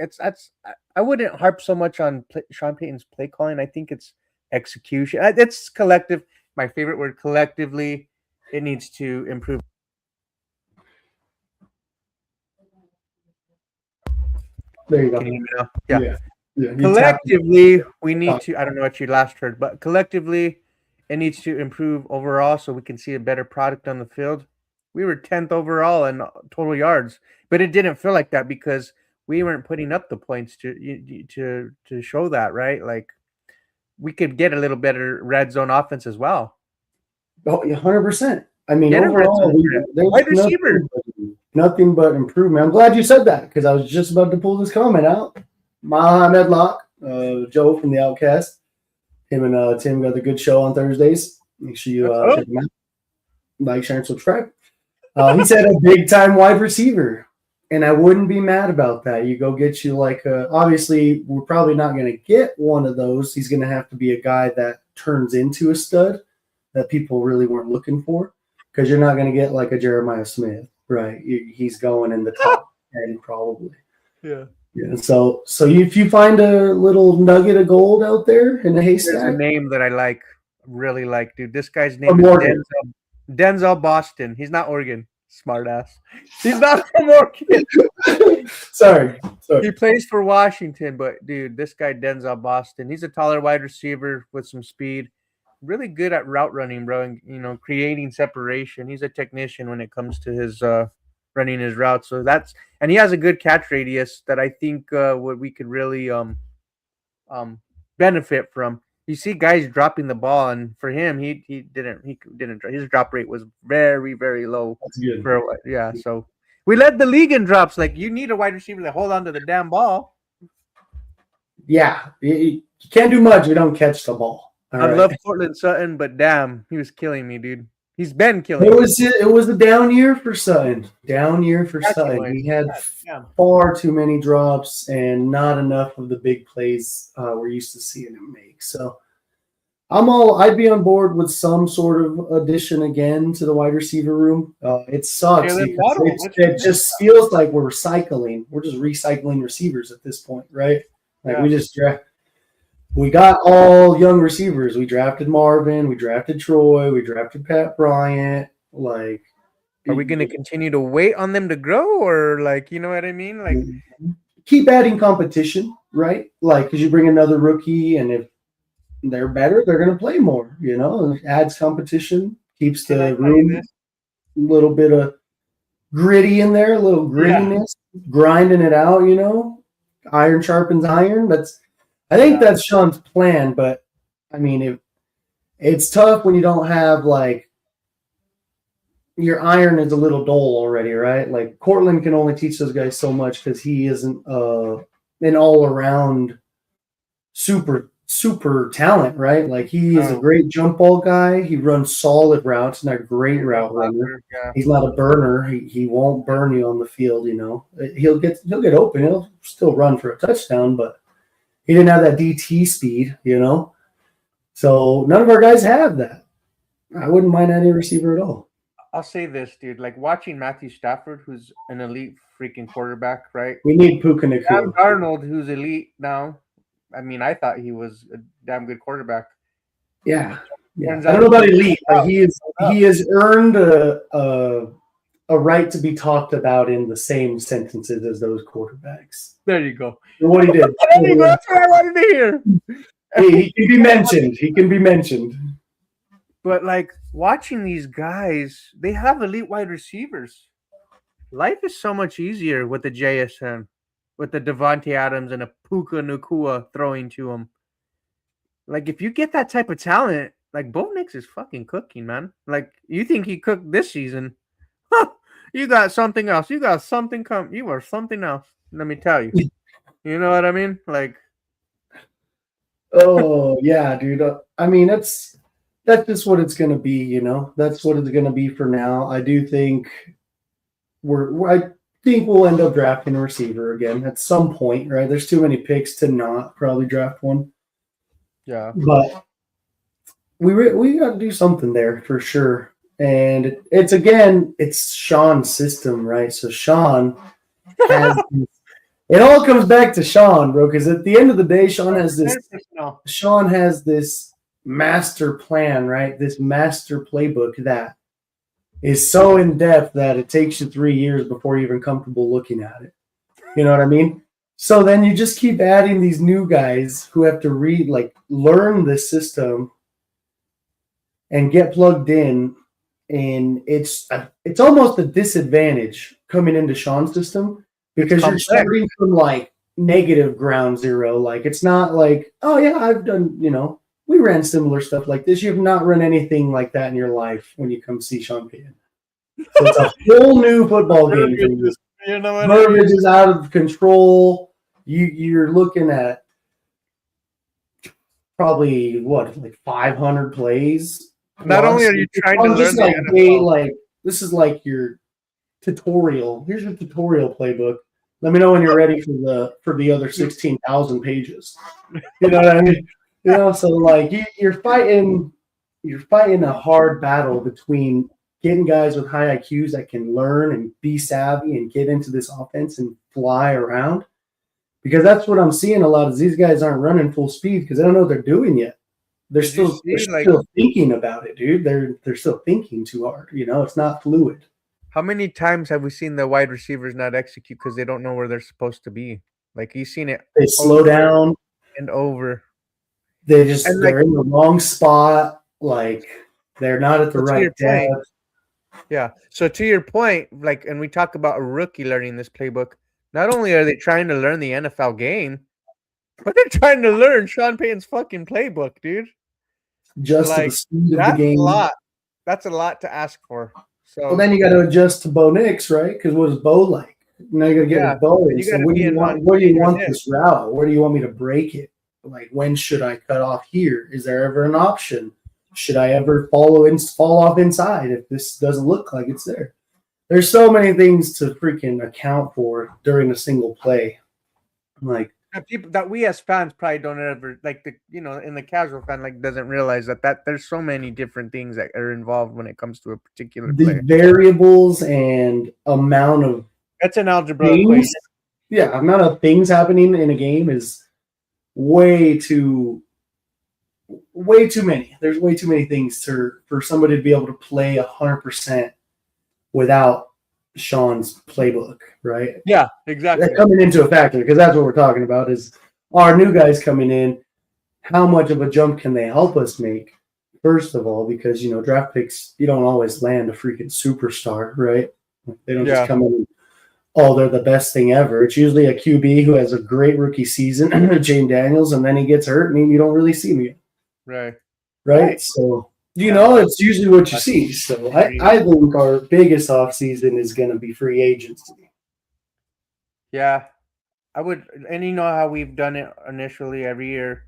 I wouldn't harp so much on Sean Payton's play calling. I think it's execution. It's collective. My favorite word, collectively, it needs to improve. There you go. Can you hear me now? Yeah. Yeah. Collectively, we need to. I don't know what you last heard, but collectively, it needs to improve overall so we can see a better product on the field. We were 10th overall in total yards, but it didn't feel like that because we weren't putting up the points to show that, right? Like we could get a little better red zone offense as well. Oh, 100%. I mean, Get a red overall, zone wide receiver. Nothing but improvement. I'm glad you said that because I was just about to pull this comment out. Maha Medlock, Joe from the Oukast. Him and Tim got a good show on Thursdays. Make sure you check them out. Like, share, and subscribe. He said a big-time wide receiver, and I wouldn't be mad about that. You go get you like obviously, we're probably not going to get one of those. He's going to have to be a guy that turns into a stud that people really weren't looking for because you're not going to get like a Jeremiah Smith, right? He's going in the top 10 probably. Yeah. Yeah, so if you find a little nugget of gold out there in a haystack, there's a name that I really like, dude. This guy's name is Denzel Boston. He's not Oregon, smartass. He's not from Oregon. Sorry. He plays for Washington, but dude, this guy Denzel Boston. He's a taller wide receiver with some speed. Really good at route running, bro, and creating separation. He's a technician when it comes to his running his route. So and he has a good catch radius that I think what we could really benefit from. You see guys dropping the ball, and for him, he didn't. His drop rate was very, very low. That's good. So we led the league in drops. Like you need a wide receiver to hold on to the damn ball. Yeah, you can't do much if you don't catch the ball. I love Cortland Sutton, but damn, he was killing me, dude. He's been killing me. It was a down year for Sutton. Sutton. He had far too many drops and not enough of the big plays we're used to seeing him make. So I'd be on board with some sort of addition again to the wide receiver room. It sucks. It just feels like we're recycling. We're just recycling receivers at this point, right? Like we just draft. We got all young receivers. We drafted Marvin. We drafted Troy. We drafted Pat Bryant. Like, are we going to continue to wait on them to grow, or like, you know what I mean? Like, keep adding competition, right? Like, because you bring another rookie, and if they're better, they're going to play more. It adds competition, keeps the room a little bit of gritty in there, a little grittiness, grinding it out. Iron sharpens iron. I think that's Sean's plan, but I mean, it's tough when you don't have like your iron is a little dull already, right? Like Cortland can only teach those guys so much because he isn't an all-around super talent, right? Like he is a great jump ball guy. He runs solid routes, not a great route runner. Yeah. He's not a burner. He won't burn you on the field. He'll get open. He'll still run for a touchdown, but he didn't have that DT speed, So none of our guys have that. I wouldn't mind any receiver at all. I'll say this, dude. Like watching Matthew Stafford, who's an elite freaking quarterback, right? We need Puka Nacua. Sam Darnold, who's elite now. I mean, I thought he was a damn good quarterback. Yeah. I don't know about elite, but he has earned a right to be talked about in the same sentences as those quarterbacks. There you go. What he did. That's what I wanted to hear. He can be mentioned. He can be mentioned. But like watching these guys, they have elite wide receivers. Life is so much easier with the JSN, with the Devontae Adams and a Puka Nacua throwing to him. Like if you get that type of talent, like Bo Nix is fucking cooking, man. Like you think he cooked this season? Huh, you got something else. You got something come. You are something else. Let me tell you. You know what I mean? Like, oh yeah, dude. I mean, that's just what it's gonna be. That's what it's gonna be for now. I do think I think we'll end up drafting a receiver again at some point, right? There's too many picks to not probably draft one. Yeah, but we got to do something there for sure. And it's Sean's system, right? So Sean has it all comes back to Sean, bro, because at the end of the day, Sean has this master plan, right? This master playbook that is so in depth that it takes you 3 years before you're even comfortable looking at it. You know what I mean? So then you just keep adding these new guys who have to learn this system and get plugged in. And it's almost a disadvantage coming into Sean's system because you're starting from like negative ground zero. Like it's not like, oh yeah, I've done, we ran similar stuff like this. You have not run anything like that in your life when you come see Sean Payton. So it's a whole new football game for you. Verbiage is out of control. You're looking at probably like 500 plays. Not only are you trying to learn this is like your tutorial. Here's your tutorial playbook. Let me know when you're ready for the other 16,000 pages. You know what I mean? So like you're fighting a hard battle between getting guys with high IQs that can learn and be savvy and get into this offense and fly around. Because that's what I'm seeing a lot is these guys aren't running full speed because they don't know what they're doing yet. They're still thinking about it, dude. They're still thinking too hard. It's not fluid. How many times have we seen the wide receivers not execute because they don't know where they're supposed to be? Like you've seen it. They slow down and over. They're in the wrong spot. Like they're not at the right depth. Yeah. So to your point, and we talk about a rookie learning this playbook. Not only are they trying to learn the NFL game, but they're trying to learn Sean Payton's fucking playbook, dude. Just to the speed of the game. That's a lot to ask for. So then you got to adjust to Bo Nix, right? Because what is Bo like? Now you got to get with Bo. So where do you want this route? Where do you want me to break it? Like when should I cut off here? Is there ever an option? Should I ever fall off inside if this doesn't look like it's there? There's so many things to freaking account for during a single play. Like people that we as fans probably don't ever in the casual fan doesn't realize that there's so many different things that are involved when it comes to a particular play. The variables and amount of that's an algebra equation. Yeah, amount of things happening in a game is way too many. There's way too many things for somebody to be able to play 100% without Sean's playbook, right? Yeah, exactly. That's coming into a factor because that's what we're talking about is our new guys coming in. How much of a jump can they help us make? First of all, because draft picks, you don't always land a freaking superstar, right? They don't just come in. Oh, they're the best thing ever. It's usually a QB who has a great rookie season, Jane Daniels, and then he gets hurt and you don't really see him again. Right. So. It's usually what you see. So I think our biggest offseason is going to be free agency. Yeah, I would. And you know how we've done it initially every year.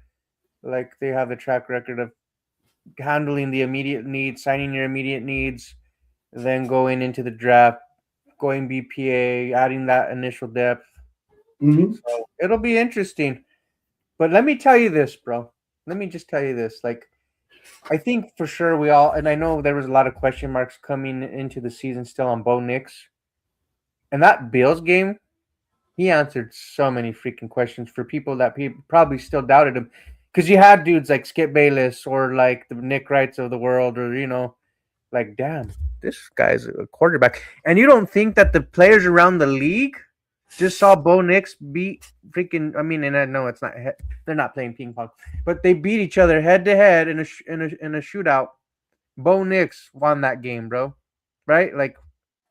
Like they have the track record of handling the immediate needs, signing your immediate needs, then going into the draft, going BPA, adding that initial depth. Mm-hmm. So it'll be interesting. But let me tell you this, bro. Let me just tell you this. I think for sure we all, and I know there was a lot of question marks coming into the season still on Bo Nix. And that Bills game, he answered so many freaking questions for people that probably still doubted him. Because you had dudes like Skip Bayless or like the Nick Wrights of the world or, damn, this guy's a quarterback. And you don't think that the players around the league just saw Bo Nix beat freaking. I mean, and I know it's not. They're not playing ping pong, but they beat each other head to head in a shootout. Bo Nix won that game, bro. Right?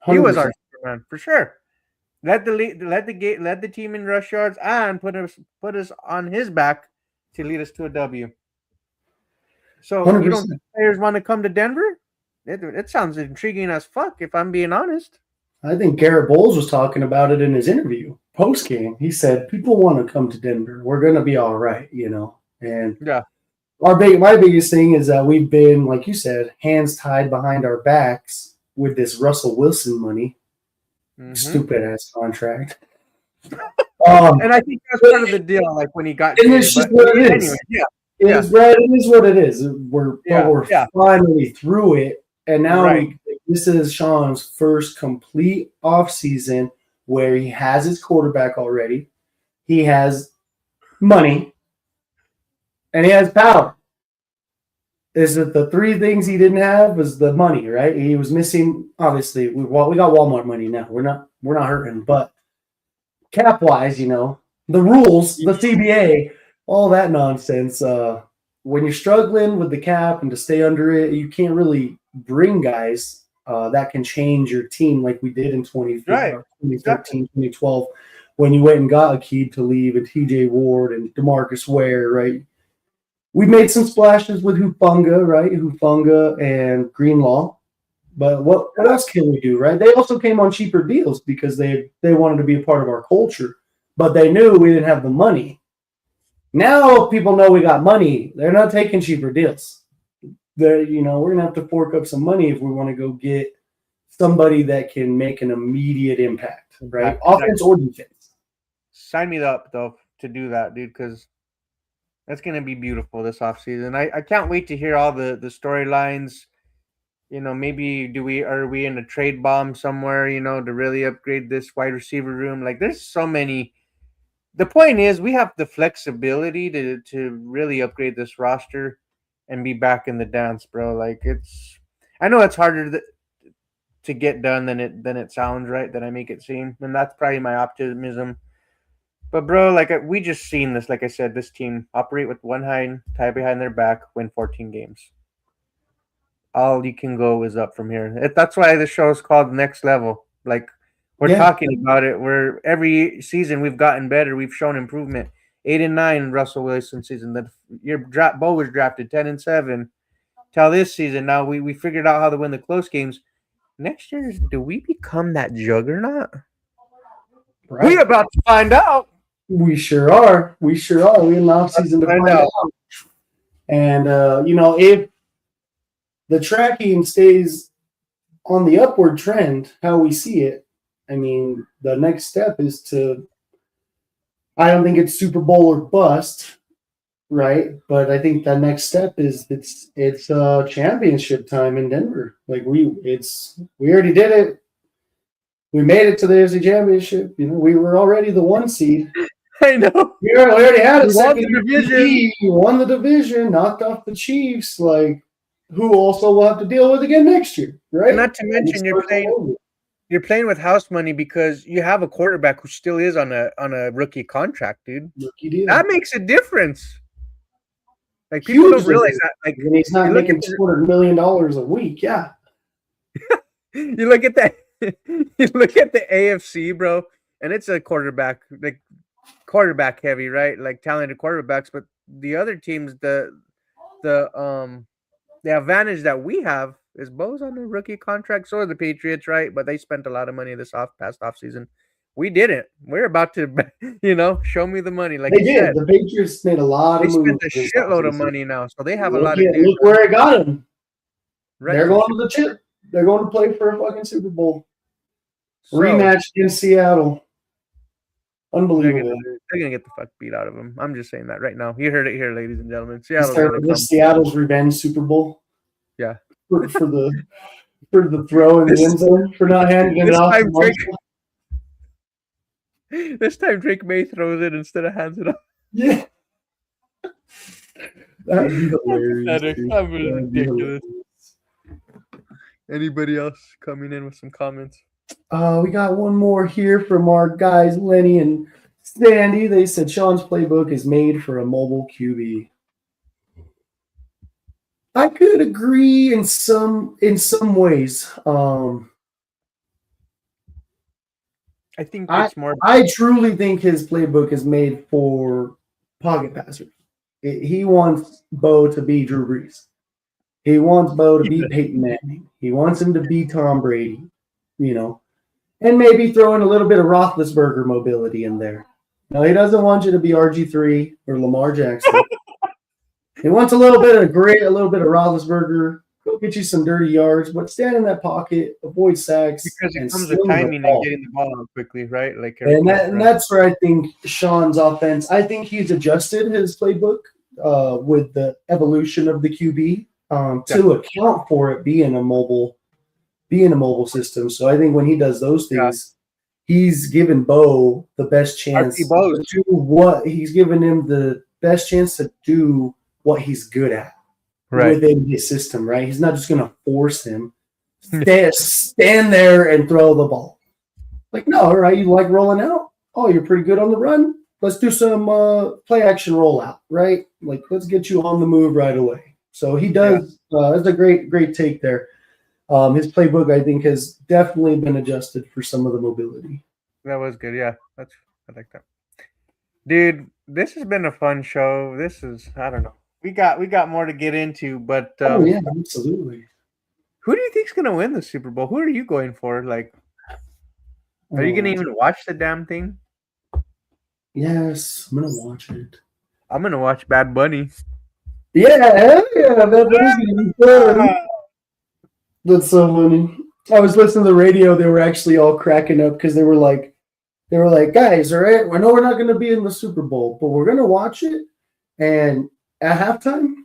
He 100%. Was our Superman for sure. Led the team in rush yards and put us on his back to lead us to a W. So 100%. You don't think players want to come to Denver? It sounds intriguing as fuck. If I'm being honest. I think Garrett Bowles was talking about it in his interview post game. He said people want to come to Denver. We're going to be all right, And my biggest thing is that we've been, like you said, hands tied behind our backs with this Russell Wilson money, stupid ass contract. And I think that's part of the deal. Like when he got, it's just what it is. Anyway, It is what it is. We're finally through it. And now Right. this is Sean's first complete offseason where he has his quarterback already. He has money and he has power. Is that the three things he didn't have was the money, right? He was missing. Obviously, we got Walmart money now. We're not hurting, but cap wise, the rules, the CBA, all that nonsense. When you're struggling with the cap and to stay under it, you can't really bring guys that can change your team like we did in 2013, Exactly. 2012, when you went and got Akeem to leave and TJ Ward and DeMarcus Ware, right? We made some splashes with Hufunga, right? Hufunga and Greenlaw. But what else can we do, right? They also came on cheaper deals because they wanted to be a part of our culture, but they knew we didn't have the money. Now people know we got money. They're not taking cheaper deals. We're gonna have to fork up some money if we want to go get somebody that can make an immediate impact, right? Offense or defense. Sign me up though to do that, dude, because that's gonna be beautiful this offseason. I can't wait to hear all the storylines. Maybe are we in a trade bomb somewhere, to really upgrade this wide receiver room? Like there's so many. The point is we have the flexibility to really upgrade this roster and be back in the dance, bro. Like I know it's harder to get done than it sounds, right? That I make it seem. And that's probably my optimism. But bro, like we just seen this, like I said, this team operate with one hand tied behind their back, win 14 games. All you can go is up from here. That's why the show is called Next Level. Like we're talking about it. We're every season we've gotten better. We've shown improvement. 8-9 Russell Wilson season. Bo was drafted 10-7. Till this season, now we figured out how to win the close games. Next year, do we become that juggernaut? Right. We about to find out. We sure are. We in the offseason to find out. And if the tracking stays on the upward trend, how we see it, I mean, the next step is I don't think it's Super Bowl or bust, right? But I think the next step is it's championship time in Denver. Like we already did it. We made it to the AFC Championship. We were already the 1 seed. I know. We already had a second division. We won the division, knocked off the Chiefs. Like, who also will have to deal with again next year, right? Not to mention you're playing with house money because you have a quarterback who still is on a rookie contract, dude. Rookie deal. That makes a difference. Like people don't realize that. Like when he's not making $200 million a week, yeah. You look at that. You look at the AFC, bro, and it's a quarterback heavy, right? Like talented quarterbacks, but the other teams, the advantage that we have is Bo's on a rookie contract. So are the Patriots, right? But they spent a lot of money this past offseason. We didn't. We're about to, show me the money. Like they did. Said. The Patriots made a lot of moves. They spent a shitload of money now, so they have a lot of. Look where it got them. Right. They're going to the chip. They're going to play for a fucking Super Bowl. Rematch in Seattle. Unbelievable. They're gonna get the fuck beat out of them. I'm just saying that right now. You heard it here, ladies and gentlemen. Seattle's revenge Super Bowl. Yeah. For the throw in the end zone for not handing it off. This time Drake May throws it instead of hands it off. Yeah. That would be hilarious. That was ridiculous. Anybody else coming in with some comments? We got one more here from our guys, Lenny and Sandy. They said Sean's playbook is made for a mobile QB. I could agree in some ways. I think it's more. I truly think his playbook is made for pocket passers. He wants Bo to be Drew Brees. He wants Bo to be Peyton Manning. He wants him to be Tom Brady. And maybe throw in a little bit of Roethlisberger mobility in there. No, he doesn't want you to be RG3 or Lamar Jackson. He wants a little bit of Roethlisberger. Go get you some dirty yards, but stand in that pocket, avoid sacks. Because it comes with timing and getting the ball out quickly, right? And that's where I think Sean's offense, I think he's adjusted his playbook with the evolution of the QB. to account for it being a mobile system. So I think when he does those things, he's given Bo the best chance to do what he's given him the best chance to do what he's good at within his system, right? He's not just going to force him stand there and throw the ball. Like, no, right? You like rolling out? Oh, you're pretty good on the run. Let's do some play action rollout, right? Like, let's get you on the move right away. So he does. That's a great take there. His playbook, I think, has definitely been adjusted for some of the mobility. That was good. Yeah, I like that. Dude, this has been a fun show. I don't know. We got more to get into, but oh yeah, absolutely. Who do you think's gonna win the Super Bowl? Who are you going for? Like, are you gonna even watch the damn thing? Yes, I'm gonna watch it. I'm gonna watch Bad Bunny. Yeah, Bad Bunny's gonna be fun. That's so funny. I was listening to the radio. They were actually all cracking up because they were like, guys, all right, I know we're not going to be in the Super Bowl, but we're going to watch it. And at halftime,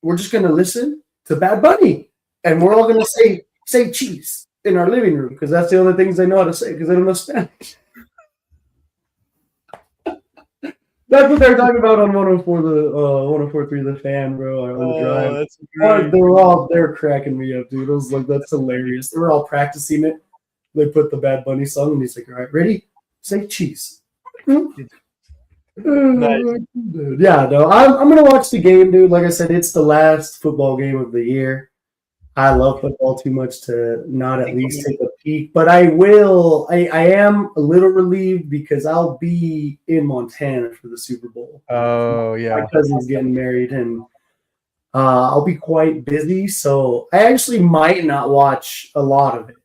we're just going to listen to Bad Bunny. And we're all going to say cheese in our living room because that's the only things they know how to say because they don't know Spanish. That's what they're talking about on 104.3 The Fan, bro, on the drive. That's great. They're cracking me up, dude. I was like, that's hilarious. They were all practicing it. They put the Bad Bunny song, and he's like, all right, ready? Say cheese. Nice. Yeah, no, I'm gonna watch the game, dude. Like I said, it's the last football game of the year. I love football too much to not at least take a peek, but I will. I am a little relieved because I'll be in Montana for the Super Bowl. Oh yeah, my cousin's getting married, and I'll be quite busy, so I actually might not watch a lot of it.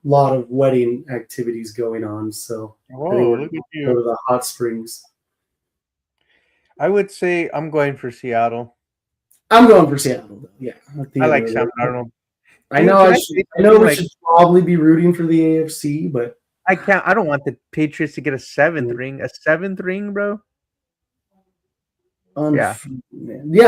Lot of wedding activities going on, so look at you. Go to the hot springs. I would say I'm going for Seattle. I'm going for Seattle. Yeah, I like Sam Darnold. I know. We should probably be rooting for the AFC, but I can't. I don't want the Patriots to get a seventh ring. A seventh ring, bro. Yeah,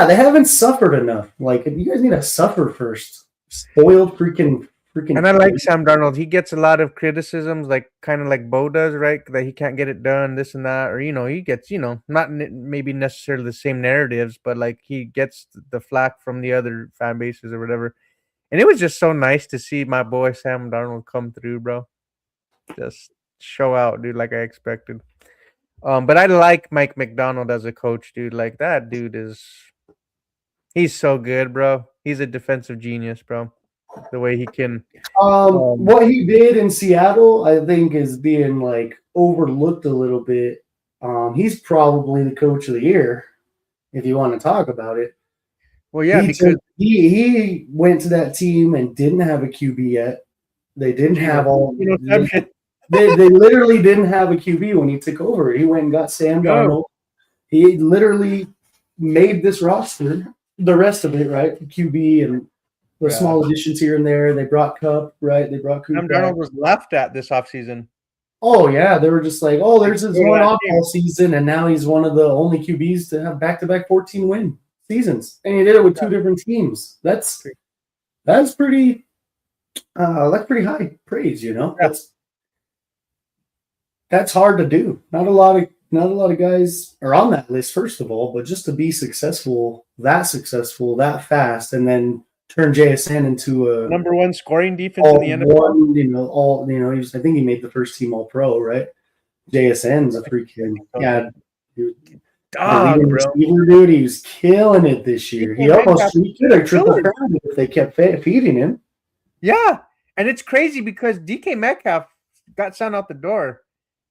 they haven't suffered enough. Like, you guys need to suffer first. Spoiled freaking. And I like Sam Darnold. He gets a lot of criticisms, like kind of like Bo does, right? That he can't get it done, this and that, or he gets, not maybe necessarily the same narratives, but like he gets the flack from the other fan bases or whatever. And it was just so nice to see my boy Sam Darnold come through, bro. Just show out, dude, like I expected. But I like Mike McDonald as a coach, dude. Like, that dude he's so good, bro. He's a defensive genius, bro. The way he can. What he did in Seattle, I think, is being like overlooked a little bit. He's probably the coach of the year, if you want to talk about it. Well, yeah, because he went to that team and didn't have a QB yet. They didn't have all. They literally didn't have a QB when he took over. He went and got Sam Darnold. He literally made this roster, the rest of it, right? QB and the small additions here and there. They brought Cup, right? They brought Cooper. Sam Darnold was left at this offseason. Oh, yeah. They were just like, there's his one off-ball season, and now he's one of the only QBs to have back-to-back 14-win seasons. And he did it with two different teams. That's pretty high praise, That's hard to do. Not a lot of guys are on that list, first of all, but just to be successful, that fast, and then turn JSN into a number one scoring defense in the NFL. I think he made the first team All Pro, right? JSN's a freaking dog, bro. Dude, he was killing it this year. He could have triple crowned it if they kept feeding him. Yeah, and it's crazy because DK Metcalf got sent out the door.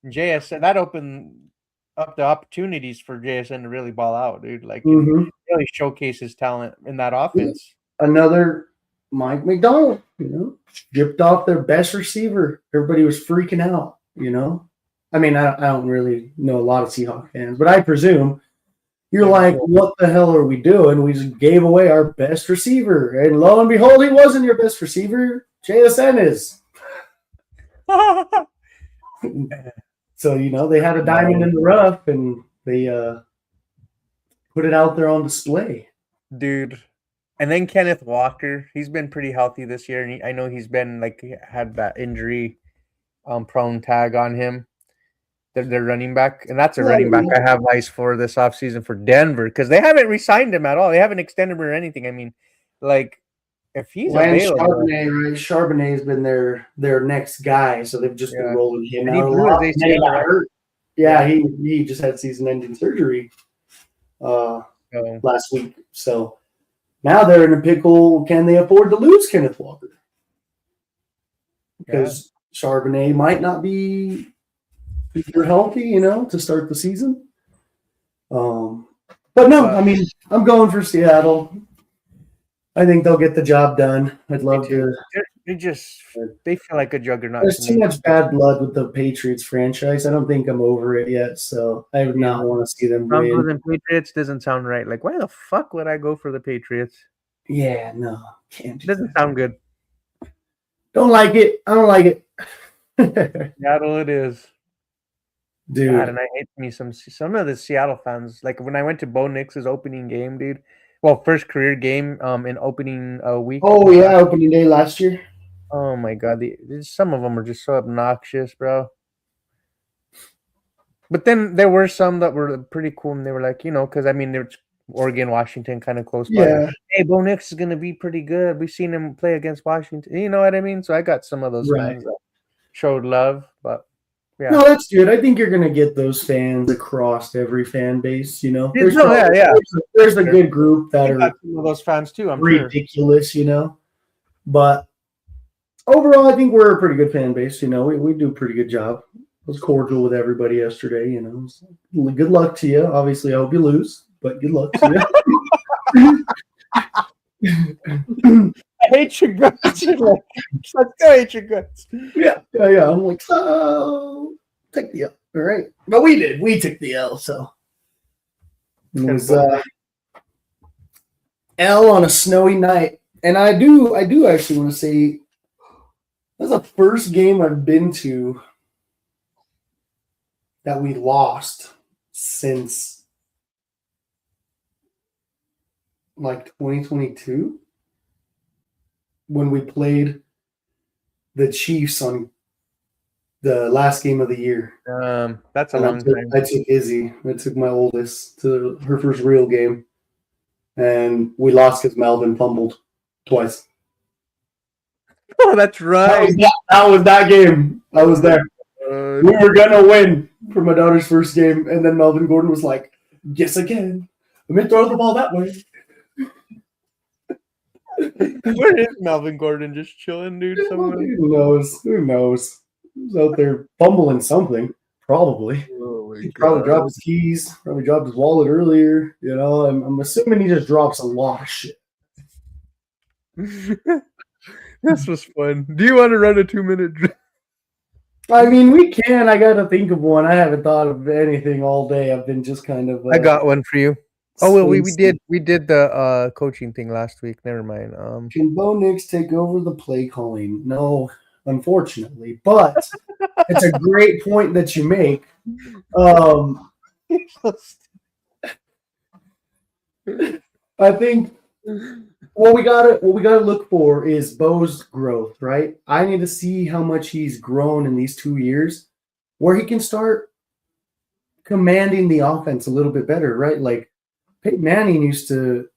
JSN, that opened up the opportunities for JSN to really ball out, dude. Like, really showcase his talent in that offense. Another Mike McDonald, stripped off their best receiver. Everybody was freaking out, I mean, I don't really know a lot of Seahawks fans, but I presume you're like, what the hell are we doing? We just gave away our best receiver. And lo and behold, he wasn't your best receiver. JSN is. So, they had a diamond in the rough, and they put it out there on display. Dude, And then Kenneth Walker, he's been pretty healthy this year, and I know he's been he had that injury prone tag on him. They're running back, and that's a running back I have eyes for this offseason for Denver because they haven't re-signed him at all. They haven't extended him or anything. I mean, if he's available, Charbonnet, right? Charbonnet's been their next guy, so they've just been rolling him and out a lot. He got hurt. Yeah, he just had season-ending surgery last week. So now they're in a pickle. Can they afford to lose Kenneth Walker? Because Charbonnet might not be super healthy, to start the season. But no, I mean, I'm going for Seattle. I think they'll get the job done. I'd love to. They feel like a juggernaut. There's too much bad blood with the Patriots franchise. I don't think I'm over it yet, so I would not want to see them win. Broncos and Patriots doesn't sound right. Like, why the fuck would I go for the Patriots? Yeah, no, can't. Doesn't sound good. Don't like it. I don't like it. Seattle, it is. Dude. God, and I hate me some of the Seattle fans. Like when I went to Bo Nix's opening game, dude. Well, first career game in opening week. Oh yeah, opening day last year. Oh my God, some of them are just so obnoxious, bro. But then there were some that were pretty cool, and they were like, because I mean, there's Oregon, Washington, kind of close by. Yeah. Hey, Bo Nix is gonna be pretty good. We've seen him play against Washington. You know what I mean? So I got some of those fans that showed love, but. Yeah. No, that's good. I think you're going to get those fans across every fan base, There's a good group that are some of those fans too, I'm ridiculous, But overall, I think we're a pretty good fan base, We do a pretty good job. I was cordial with everybody yesterday, Good luck to you. Obviously, I hope you lose, but good luck to you. I hate your guts. I hate your guts. Yeah. I'm like, take the L. All right. But we did. We took the L, so. It was L on a snowy night. And I do actually want to say that's the first game I've been to that we lost since 2022. When we played the Chiefs on the last game of the year. That's a long time. I took Izzy. I took my oldest to her first real game. And we lost because Melvin fumbled twice. Oh, that's right. That was that game. I was there. We were going to win for my daughter's first game. And then Melvin Gordon was like, yes, again. Let me throw the ball that way. Where is Melvin Gordon? Just chilling, dude? Somewhere? Who knows? He's out there fumbling something, probably. He probably dropped his keys, probably dropped his wallet earlier. I'm assuming he just drops a lot of shit. This was fun. Do you want to run a 2-minute drill? I mean, we can. I got to think of one. I haven't thought of anything all day. I've been just kind of. I got one for you. Oh well, we did the coaching thing last week. Never mind. Can Bo Nix take over the play calling? No, unfortunately, but it's a great point that you make. I think what we gotta look for is Bo's growth, right? I need to see how much he's grown in these 2 years, where he can start commanding the offense a little bit better, right? Like. Peyton Manning used to,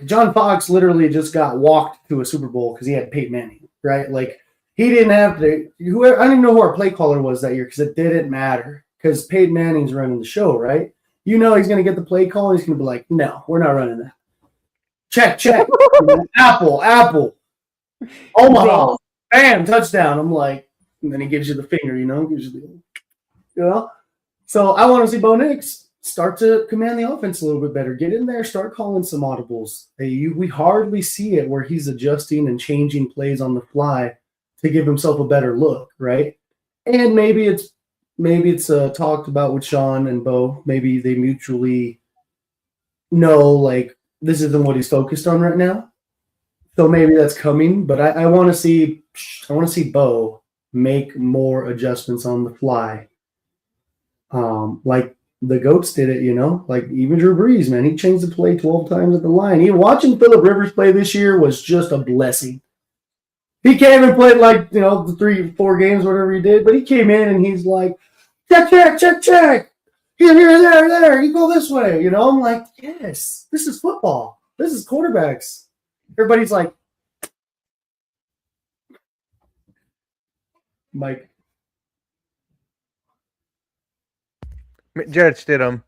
John Fox literally just got walked to a Super Bowl because he had Peyton Manning, right? Like, he didn't have to, I don't even know who our play caller was that year because it didn't matter because Peyton Manning's running the show, right? He's going to get the play call and he's going to be like, no, we're not running that. Check. Apple. Omaha. Bam, touchdown. I'm like, and then he gives you the finger, So I want to see Bo Nix start to command the offense a little bit better. Get in there, start calling some audibles. We hardly see it where he's adjusting and changing plays on the fly to give himself a better look, right? And maybe it's talked about with Sean and Bo. Maybe they mutually know this isn't what he's focused on right now. So maybe that's coming. But I want to see Bo make more adjustments on the fly. the GOATs did it, like even Drew Brees, man, he changed the play 12 times at the line. Even watching Phillip Rivers play this year was just a blessing. He came and played like, the 3-4 games, whatever he did, but he came in and he's like, check. Here, there. You go this way. I'm like, yes, this is football. This is quarterbacks. Everybody's like, Mike. Jared Stidham.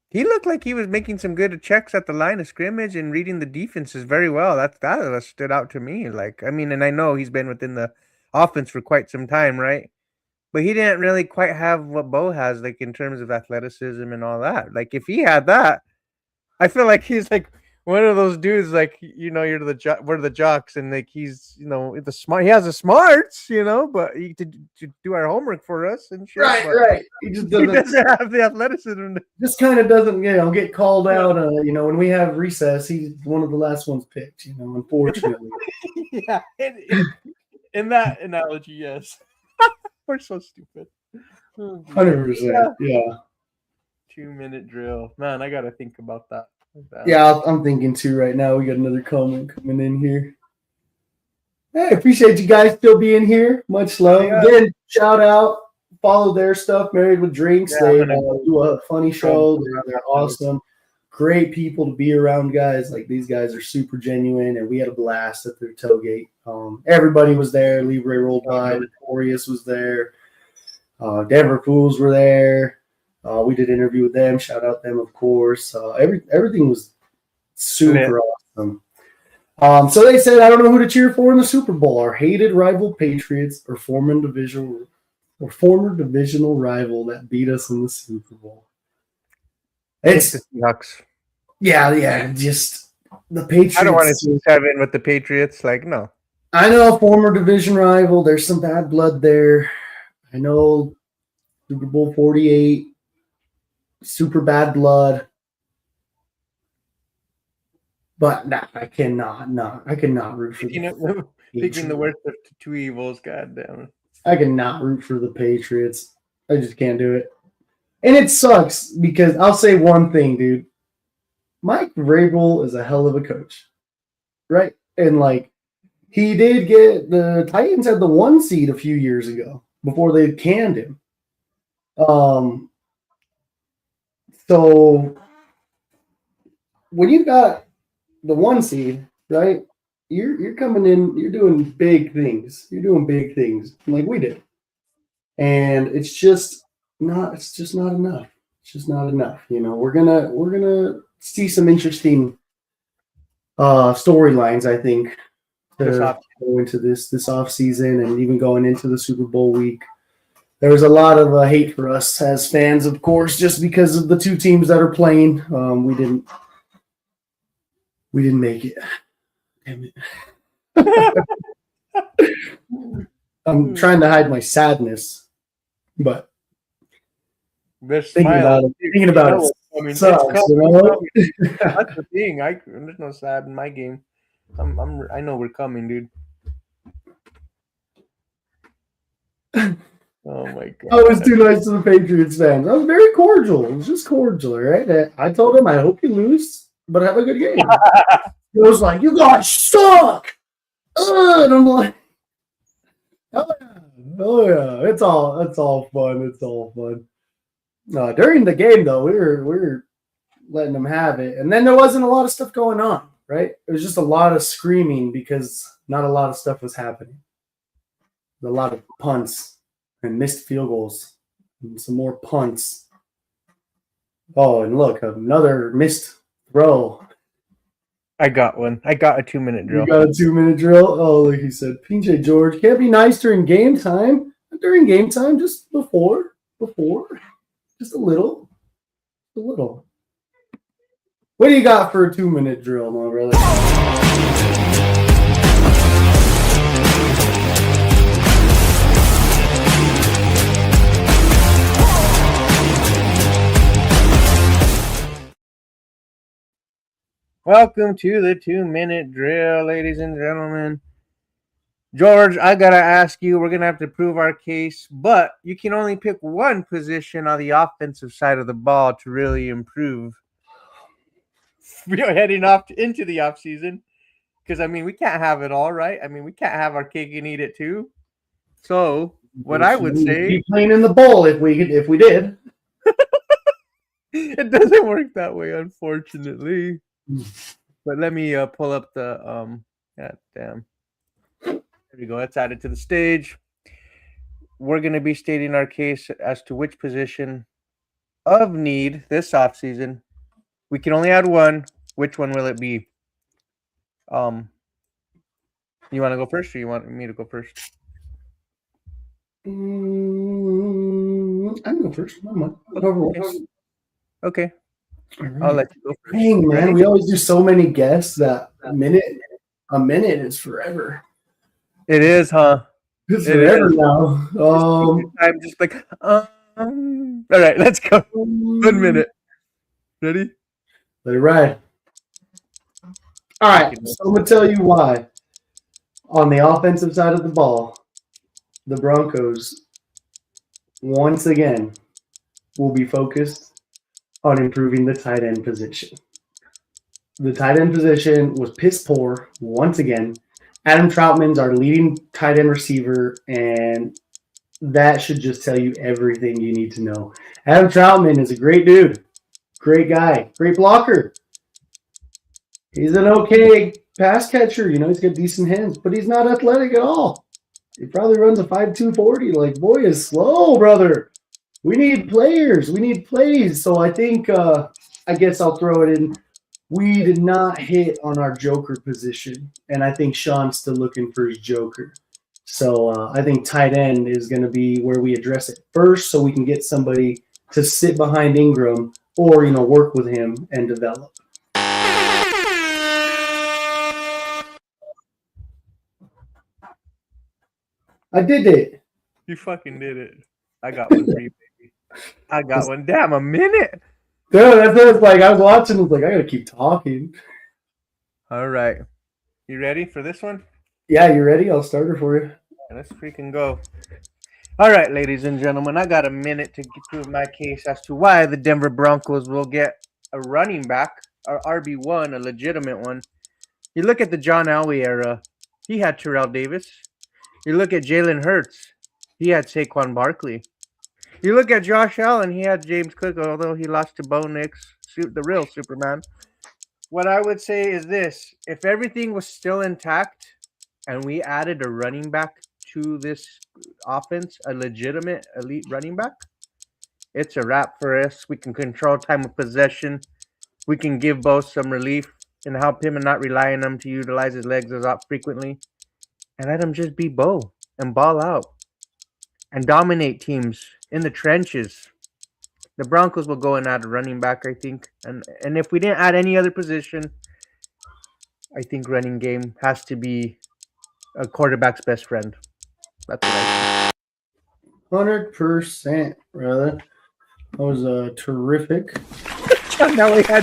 He looked like he was making some good checks at the line of scrimmage and reading the defenses very well. That stood out to me. And I know he's been within the offense for quite some time, right? But he didn't really quite have what Bo has, like in terms of athleticism and all that. Like if he had that, I feel like he's like one of those dudes. Like we're the jocks, and like he's the smart. He has the smarts, but he to do our homework for us and shit. Right. He just doesn't have the athleticism. Just kind of doesn't, get called out. When we have recess, he's one of the last ones picked. Unfortunately. Yeah. In that analogy, yes. We're so stupid. 100%. Yeah. 2-minute drill. Man, I gotta think about that. Yeah, I'm thinking too right now. We got another comment coming in here. Hey, appreciate you guys still being here. Much love. Yeah. Again, shout out. Follow their stuff, Married with Drinks. Yeah, they do a funny show. They're awesome. Great people to be around, guys. Like, these guys are super genuine, and we had a blast at their tailgate. Everybody was there. Libre rolled by. Notorious was there. Denver Fools were there. We did an interview with them. Shout out them, of course. Everything was super awesome. So they said, I don't know who to cheer for in the Super Bowl. Our hated rival Patriots or former divisional rival that beat us in the Super Bowl. It's the Seahawks. Yeah. Just the Patriots. I don't want to see 7 with the Patriots. Like, no. I know, former division rival. There's some bad blood there. I know Super Bowl 48. Super bad blood. But I cannot root for picking the worst of two evils. God damn it! I cannot root for the Patriots. I just can't do it, and it sucks because I'll say one thing, dude. Mike Vrabel is a hell of a coach, right? And like he did get the Titans had the 1 seed a few years ago before they canned him. So when you got the 1 seed, right? You're coming in, you're doing big things. You're doing big things like we did. And it's just not enough. It's just not enough. We're gonna see some interesting storylines, I think, to go into this off season and even going into the Super Bowl week. There was a lot of hate for us as fans, of course, just because of the 2 teams that are playing. We didn't make it. Damn it. I'm trying to hide my sadness, but thinking about it sucks, That's the thing. There's no sad in my game. I know we're coming, dude. Oh my god! I was too nice to the Patriots fans. I was very cordial. It was just cordial, right? I told him, I hope you lose, but have a good game. It was like, you guys suck. And I'm like, oh yeah, it's all fun. It's all fun. During the game though, we were letting them have it, and then there wasn't a lot of stuff going on. Right? It was just a lot of screaming because not a lot of stuff was happening. A lot of punts and missed field goals and some more punts. Oh, and look, another missed throw. I got one. I got a 2-minute drill. You got a 2-minute drill? Oh, like he said, PJ George can't be nice during game time. Not during game time, just before. Just a little. What do you got for a 2-minute drill, my brother? Welcome to the 2-minute drill, ladies and gentlemen. George, I gotta ask you. We're gonna have to prove our case, but you can only pick one position on the offensive side of the ball to really improve. We are heading off into the off season because I mean we can't have it all, right? I mean we can't have our cake and eat it too. So what I would say, be playing in the bowl if we did. it doesn't work that way, unfortunately. But let me pull up the God damn. There we go. That's added to the stage. We're going to be stating our case as to which position of need this offseason. We can only add one. Which one will it be? You want to go first, or you want me to go first? I can go first. Okay. Right. I'll let you go first. Dang, man, we always do so many guests that a minute is forever. It is, huh? It's forever now. I'm just like, all right, let's go. 1 minute. Ready? Let it ride. All right, so I'm going to tell you why. On the offensive side of the ball, the Broncos, once again, will be focused on improving the tight end position. The tight end position was piss poor once again. Adam Troutman's our leading tight end receiver, and that should just tell you everything you need to know. Adam Troutman is a great dude, great guy, great blocker. He's an okay pass catcher. You know, he's got decent hands, but he's not athletic at all. He probably runs a 5.2 40. Like, boy is slow, brother. We need players. We need plays. So I think, I guess I'll throw it in. We did not hit on our joker position, and I think Sean's still looking for his joker. So I think tight end is going to be where we address it first, so we can get somebody to sit behind Ingram or, you know, work with him and develop. I did it. You fucking did it. I got one for you, baby. I got one. Damn, a minute. Dude, that's what it's like. I was watching. I was like, I gotta keep talking. All right. You ready for this one? Yeah, you ready? I'll start it for you. Let's freaking go. All right, ladies and gentlemen, I got a minute to prove my case as to why the Denver Broncos will get a running back, or RB1, a legitimate one. You look at the John Elway era, he had Terrell Davis. You look at Jalen Hurts, he had Saquon Barkley. You look at Josh Allen, he had James Cook, although he lost to Bo Nix, the real Superman. What I would say is this: if everything was still intact and we added a running back to this offense, a legitimate elite running back, it's a wrap for us. We can control time of possession. We can give Bo some relief and help him and not rely on him to utilize his legs as frequently. And let him just be Bo and ball out and dominate teams in the trenches. The Broncos will go and add a running back, I think. And if we didn't add any other position, I think running game has to be a quarterback's best friend. That's what I think. 100%, brother. That was terrific. Now we had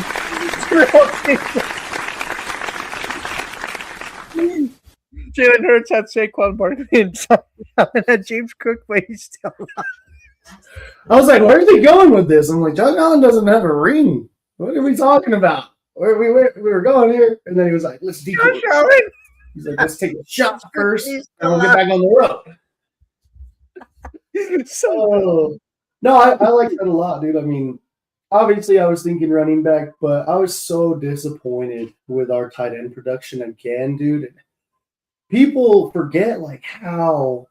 Jalen Hurts had Saquon Barkley and had James Cook, but he's still alive. I was like, where's he going with this? I'm like, Josh Allen doesn't have a ring. What are we talking about? Where we were going here, and then he was like, let's decoy. Josh Allen. He's like, let's take a shot first, and we'll get back on the road. No, I like that a lot, dude. I mean, obviously I was thinking running back, but I was so disappointed with our tight end production again, dude. People forget like how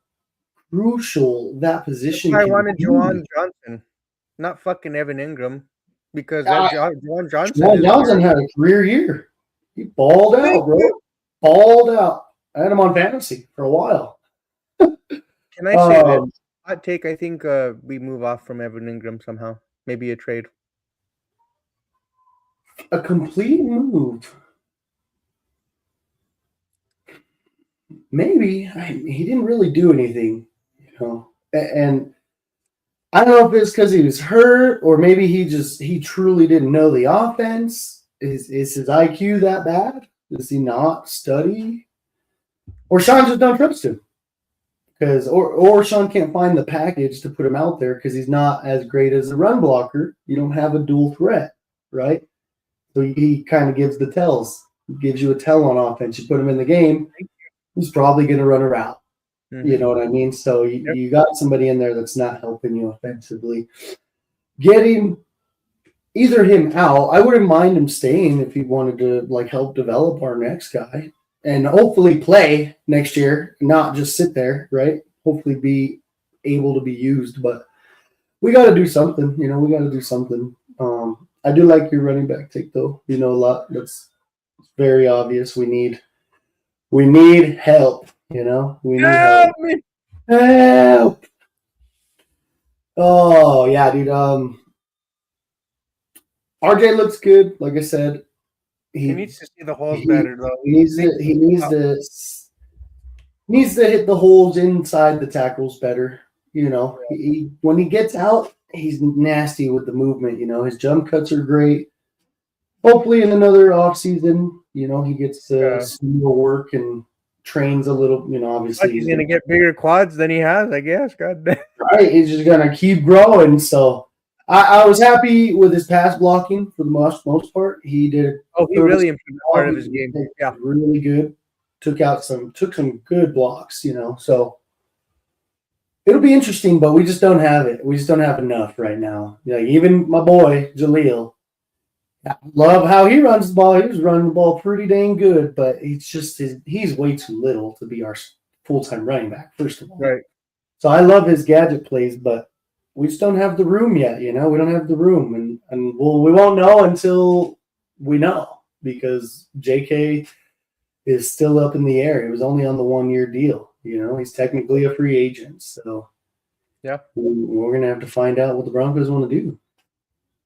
crucial that position. I wanted Juwan Johnson, not fucking Evan Ingram, because Juwan Johnson had a career year. He balled out, bro. Balled out. I had him on fantasy for a while. Can I say that? Hot take, I think we move off from Evan Ingram somehow. Maybe a trade. A complete move. Maybe. He didn't really do anything, you know. And I don't know if it's because he was hurt or maybe he truly didn't know the offense. Is his IQ that bad? Does he not study? or Sean just don't trust him. Because or Sean can't find the package to put him out there because he's not as great as a run blocker. You don't have a dual threat, right? So he kind of gives the tells, gives you a tell on offense. You put him in the game, he's probably going to run a route. Mm-hmm. You know what I mean? So you got somebody in there that's not helping you offensively. Getting either him out, I wouldn't mind him staying if he wanted to like help develop our next guy. And hopefully play next year, not just sit there, right? Hopefully be able to be used. But we got to do something. We got to do something. I do like your running back take, though. A lot. That's very obvious. We need help. We need help. Help. Oh yeah, dude. RJ looks good. Like I said. He needs to see the holes better, though. He needs to hit the holes inside the tackles better. When he gets out, he's nasty with the movement. His jump cuts are great. Hopefully, in another offseason, he gets some more work and trains a little. Obviously, he's gonna get bigger quads than he has, I guess. God damn. Right, he's just gonna keep growing. So. I was happy with his pass blocking for the most part. He did. He really improved part of his game. Yeah, really good. Took some good blocks. So it'll be interesting, but we just don't have it. We just don't have enough right now. Even my boy Jaleel, I love how he runs the ball. He was running the ball pretty dang good, but he's way too little to be our full-time running back. First of all, right. So I love his gadget plays, but. We just don't have the room yet, we don't have the room, and we won't know until we know because JK is still up in the air. He was only on the 1-year deal, he's technically a free agent, so yeah, we're gonna have to find out what the Broncos want to do.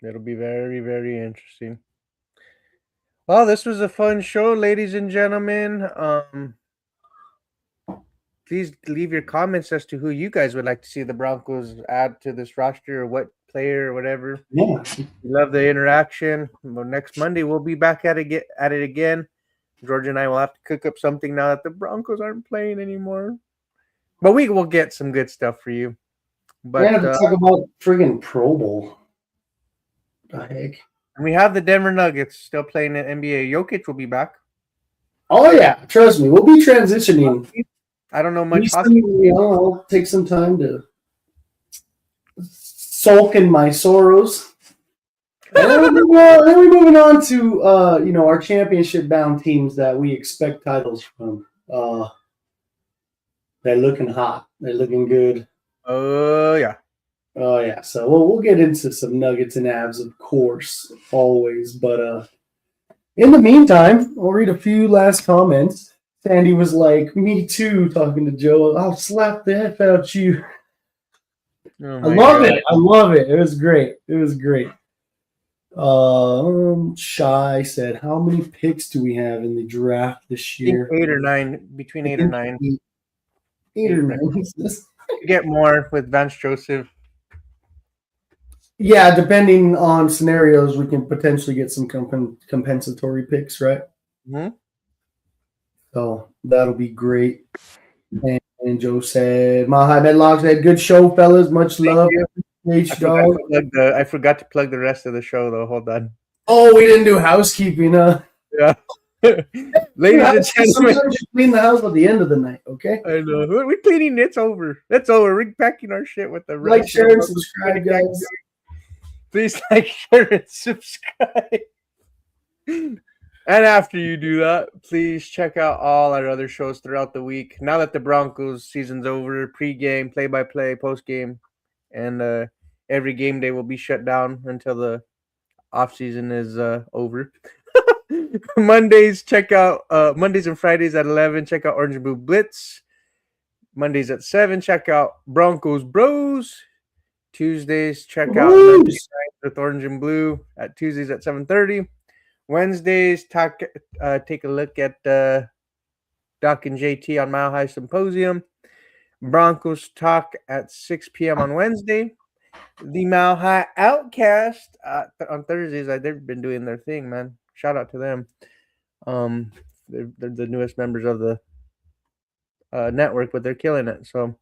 It'll be very, very interesting. Well, this was a fun show, ladies and gentlemen. Please leave your comments as to who you guys would like to see the Broncos add to this roster or what player or whatever. Yeah. We love the interaction. Well, next Monday, we'll be back at it again. George and I will have to cook up something now that the Broncos aren't playing anymore. But we will get some good stuff for you. But we're going to talk about friggin' Pro Bowl. The heck? And we have the Denver Nuggets still playing in NBA. Jokic will be back. Oh, yeah. Trust me. We'll be transitioning. I don't know much. I'll take some time to sulk in my sorrows. And then we're moving on to our championship-bound teams that we expect titles from. They're looking hot. They're looking good. Yeah. Oh yeah. So we'll get into some Nuggets and Avs, of course, always. But in the meantime, I'll read a few last comments. Sandy was like, "Me too," talking to Joe. "I'll slap the F out you." Oh I love it. I love it. It was great. Shy said, "How many picks do we have in the draft this year?" 8 or 9. Between 8 or 9. 8 or 9. Get more with Vance Joseph. Yeah, depending on scenarios, we can potentially get some compensatory picks, right? Mm-hmm. So that'll be great. And Joe said, Mahai Medlock said, "Good show, fellas. Much love." I forgot to plug the rest of the show, though. Hold on. Oh, we didn't do housekeeping, huh? Yeah. Ladies and gentlemen. Sometimes you clean the house at the end of the night, okay? I know. We're cleaning. It's over. That's over. We're packing our shit with the like, share, and subscribe, guys. Please like, share, and subscribe. And after you do that, please check out all our other shows throughout the week. Now that the Broncos season's over, pre-game, play-by-play, post-game, and every game day will be shut down until the off-season is over. Mondays and Fridays at 11, check out Orange and Blue Blitz. Mondays at 7, check out Broncos Bros. Tuesdays, check out with Orange and Blue at Tuesdays at 7:30. Wednesdays, take a look at Doc and JT on Mile High Symposium. Broncos Talk at 6 p.m. on Wednesday. The Mile High Oukast on Thursdays. They've been doing their thing, man. Shout out to them. They're the newest members of the network, but they're killing it. So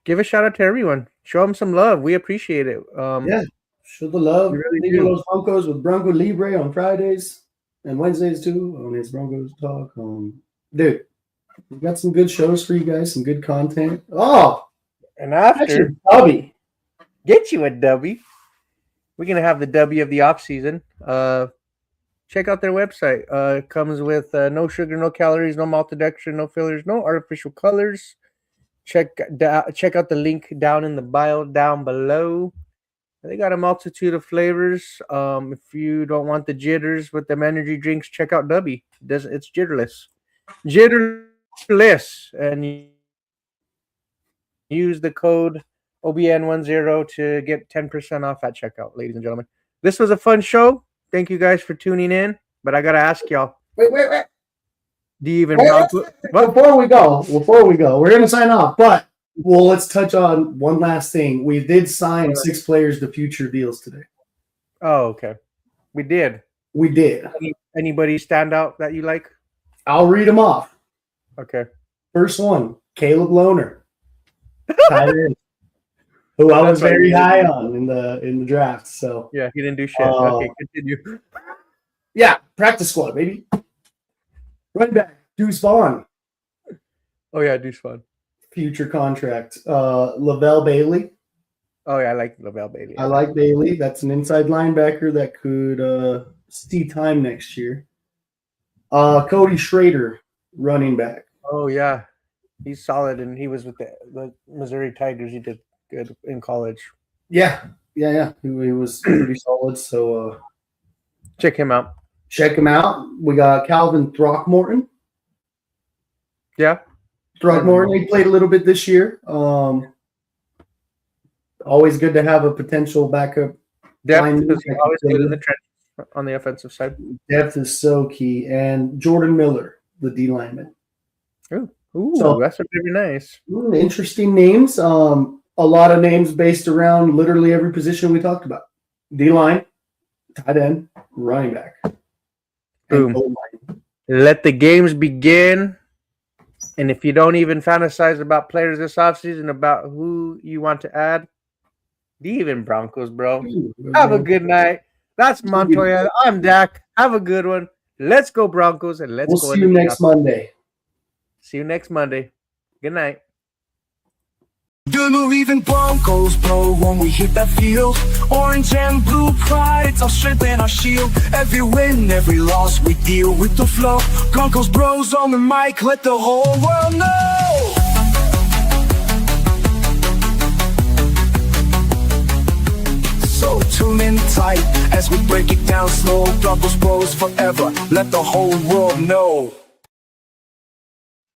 give a shout out to everyone. Show them some love. We appreciate it. Yeah, show the love. We really Leave do. Los Broncos with Bronco Libre on Fridays and Wednesdays too on his Broncos Talk. Dude, we got some good shows for you guys, some good content. Oh, And after, actually, Bobby. get you a W. We're gonna have the W of the off season. Check out their website. It comes with no sugar, no calories, no maltodextrin, no fillers, no artificial colors. Check out the link down in the bio down below. They got a multitude of flavors. If you don't want the jitters with them energy drinks, check out W. It's jitterless, and use the code OBN10 to get 10% off at checkout, ladies and gentlemen. This was a fun show. Thank you guys for tuning in. But I gotta ask y'all, Wait. do you even What? Before we go, we're gonna sign off. But let's touch on one last thing. We did sign 6 players to future deals today. Oh, okay. We did. We did. Anybody stand out that you like? I'll read them off. Okay. First one, Caleb Lohner, tight end, who I was very high on in the draft. So yeah, he didn't do shit. Okay, continue. Yeah, practice squad, baby. Running back, Deuce Vaughn, Oh yeah, Deuce fun. future contract. Lavelle Bailey. Oh yeah, I like Lavelle Bailey. I like Bailey. That's an inside linebacker that could see time next year. Cody Schrader, running back. Oh yeah, he's solid, and he was with the Missouri Tigers. He did good in college. Yeah. He was pretty solid. So Check him out. check him out. We got Calvin Throckmorton. Yeah. Throckmorton, he played a little bit this year. Always good to have a potential backup. Depth lineman is that can always play good in with. the trench on the offensive side. Depth is so key. And Jordan Miller, the D lineman. Ooh, So- that's very nice. Interesting names. A lot of names based around literally every position we talked about. D line, tight end, running back. and Boom. O-line. Let the games begin. And if you don't even fantasize about players this offseason, about who you want to add, even Broncos, bro. Have a good night. That's Montoya. I'm Dak. Have a good one. Let's go Broncos, and let's We'll go. see you next Monday. See you next Monday. Good night. Do believe in Broncos, bro, when we hit that field. Orange and blue pride, it's our strength and our shield. Every win, every loss, we deal with the flow. Broncos bros on the mic, let the whole world know. So tune in tight as we break it down slow. Broncos bros forever, let the whole world know.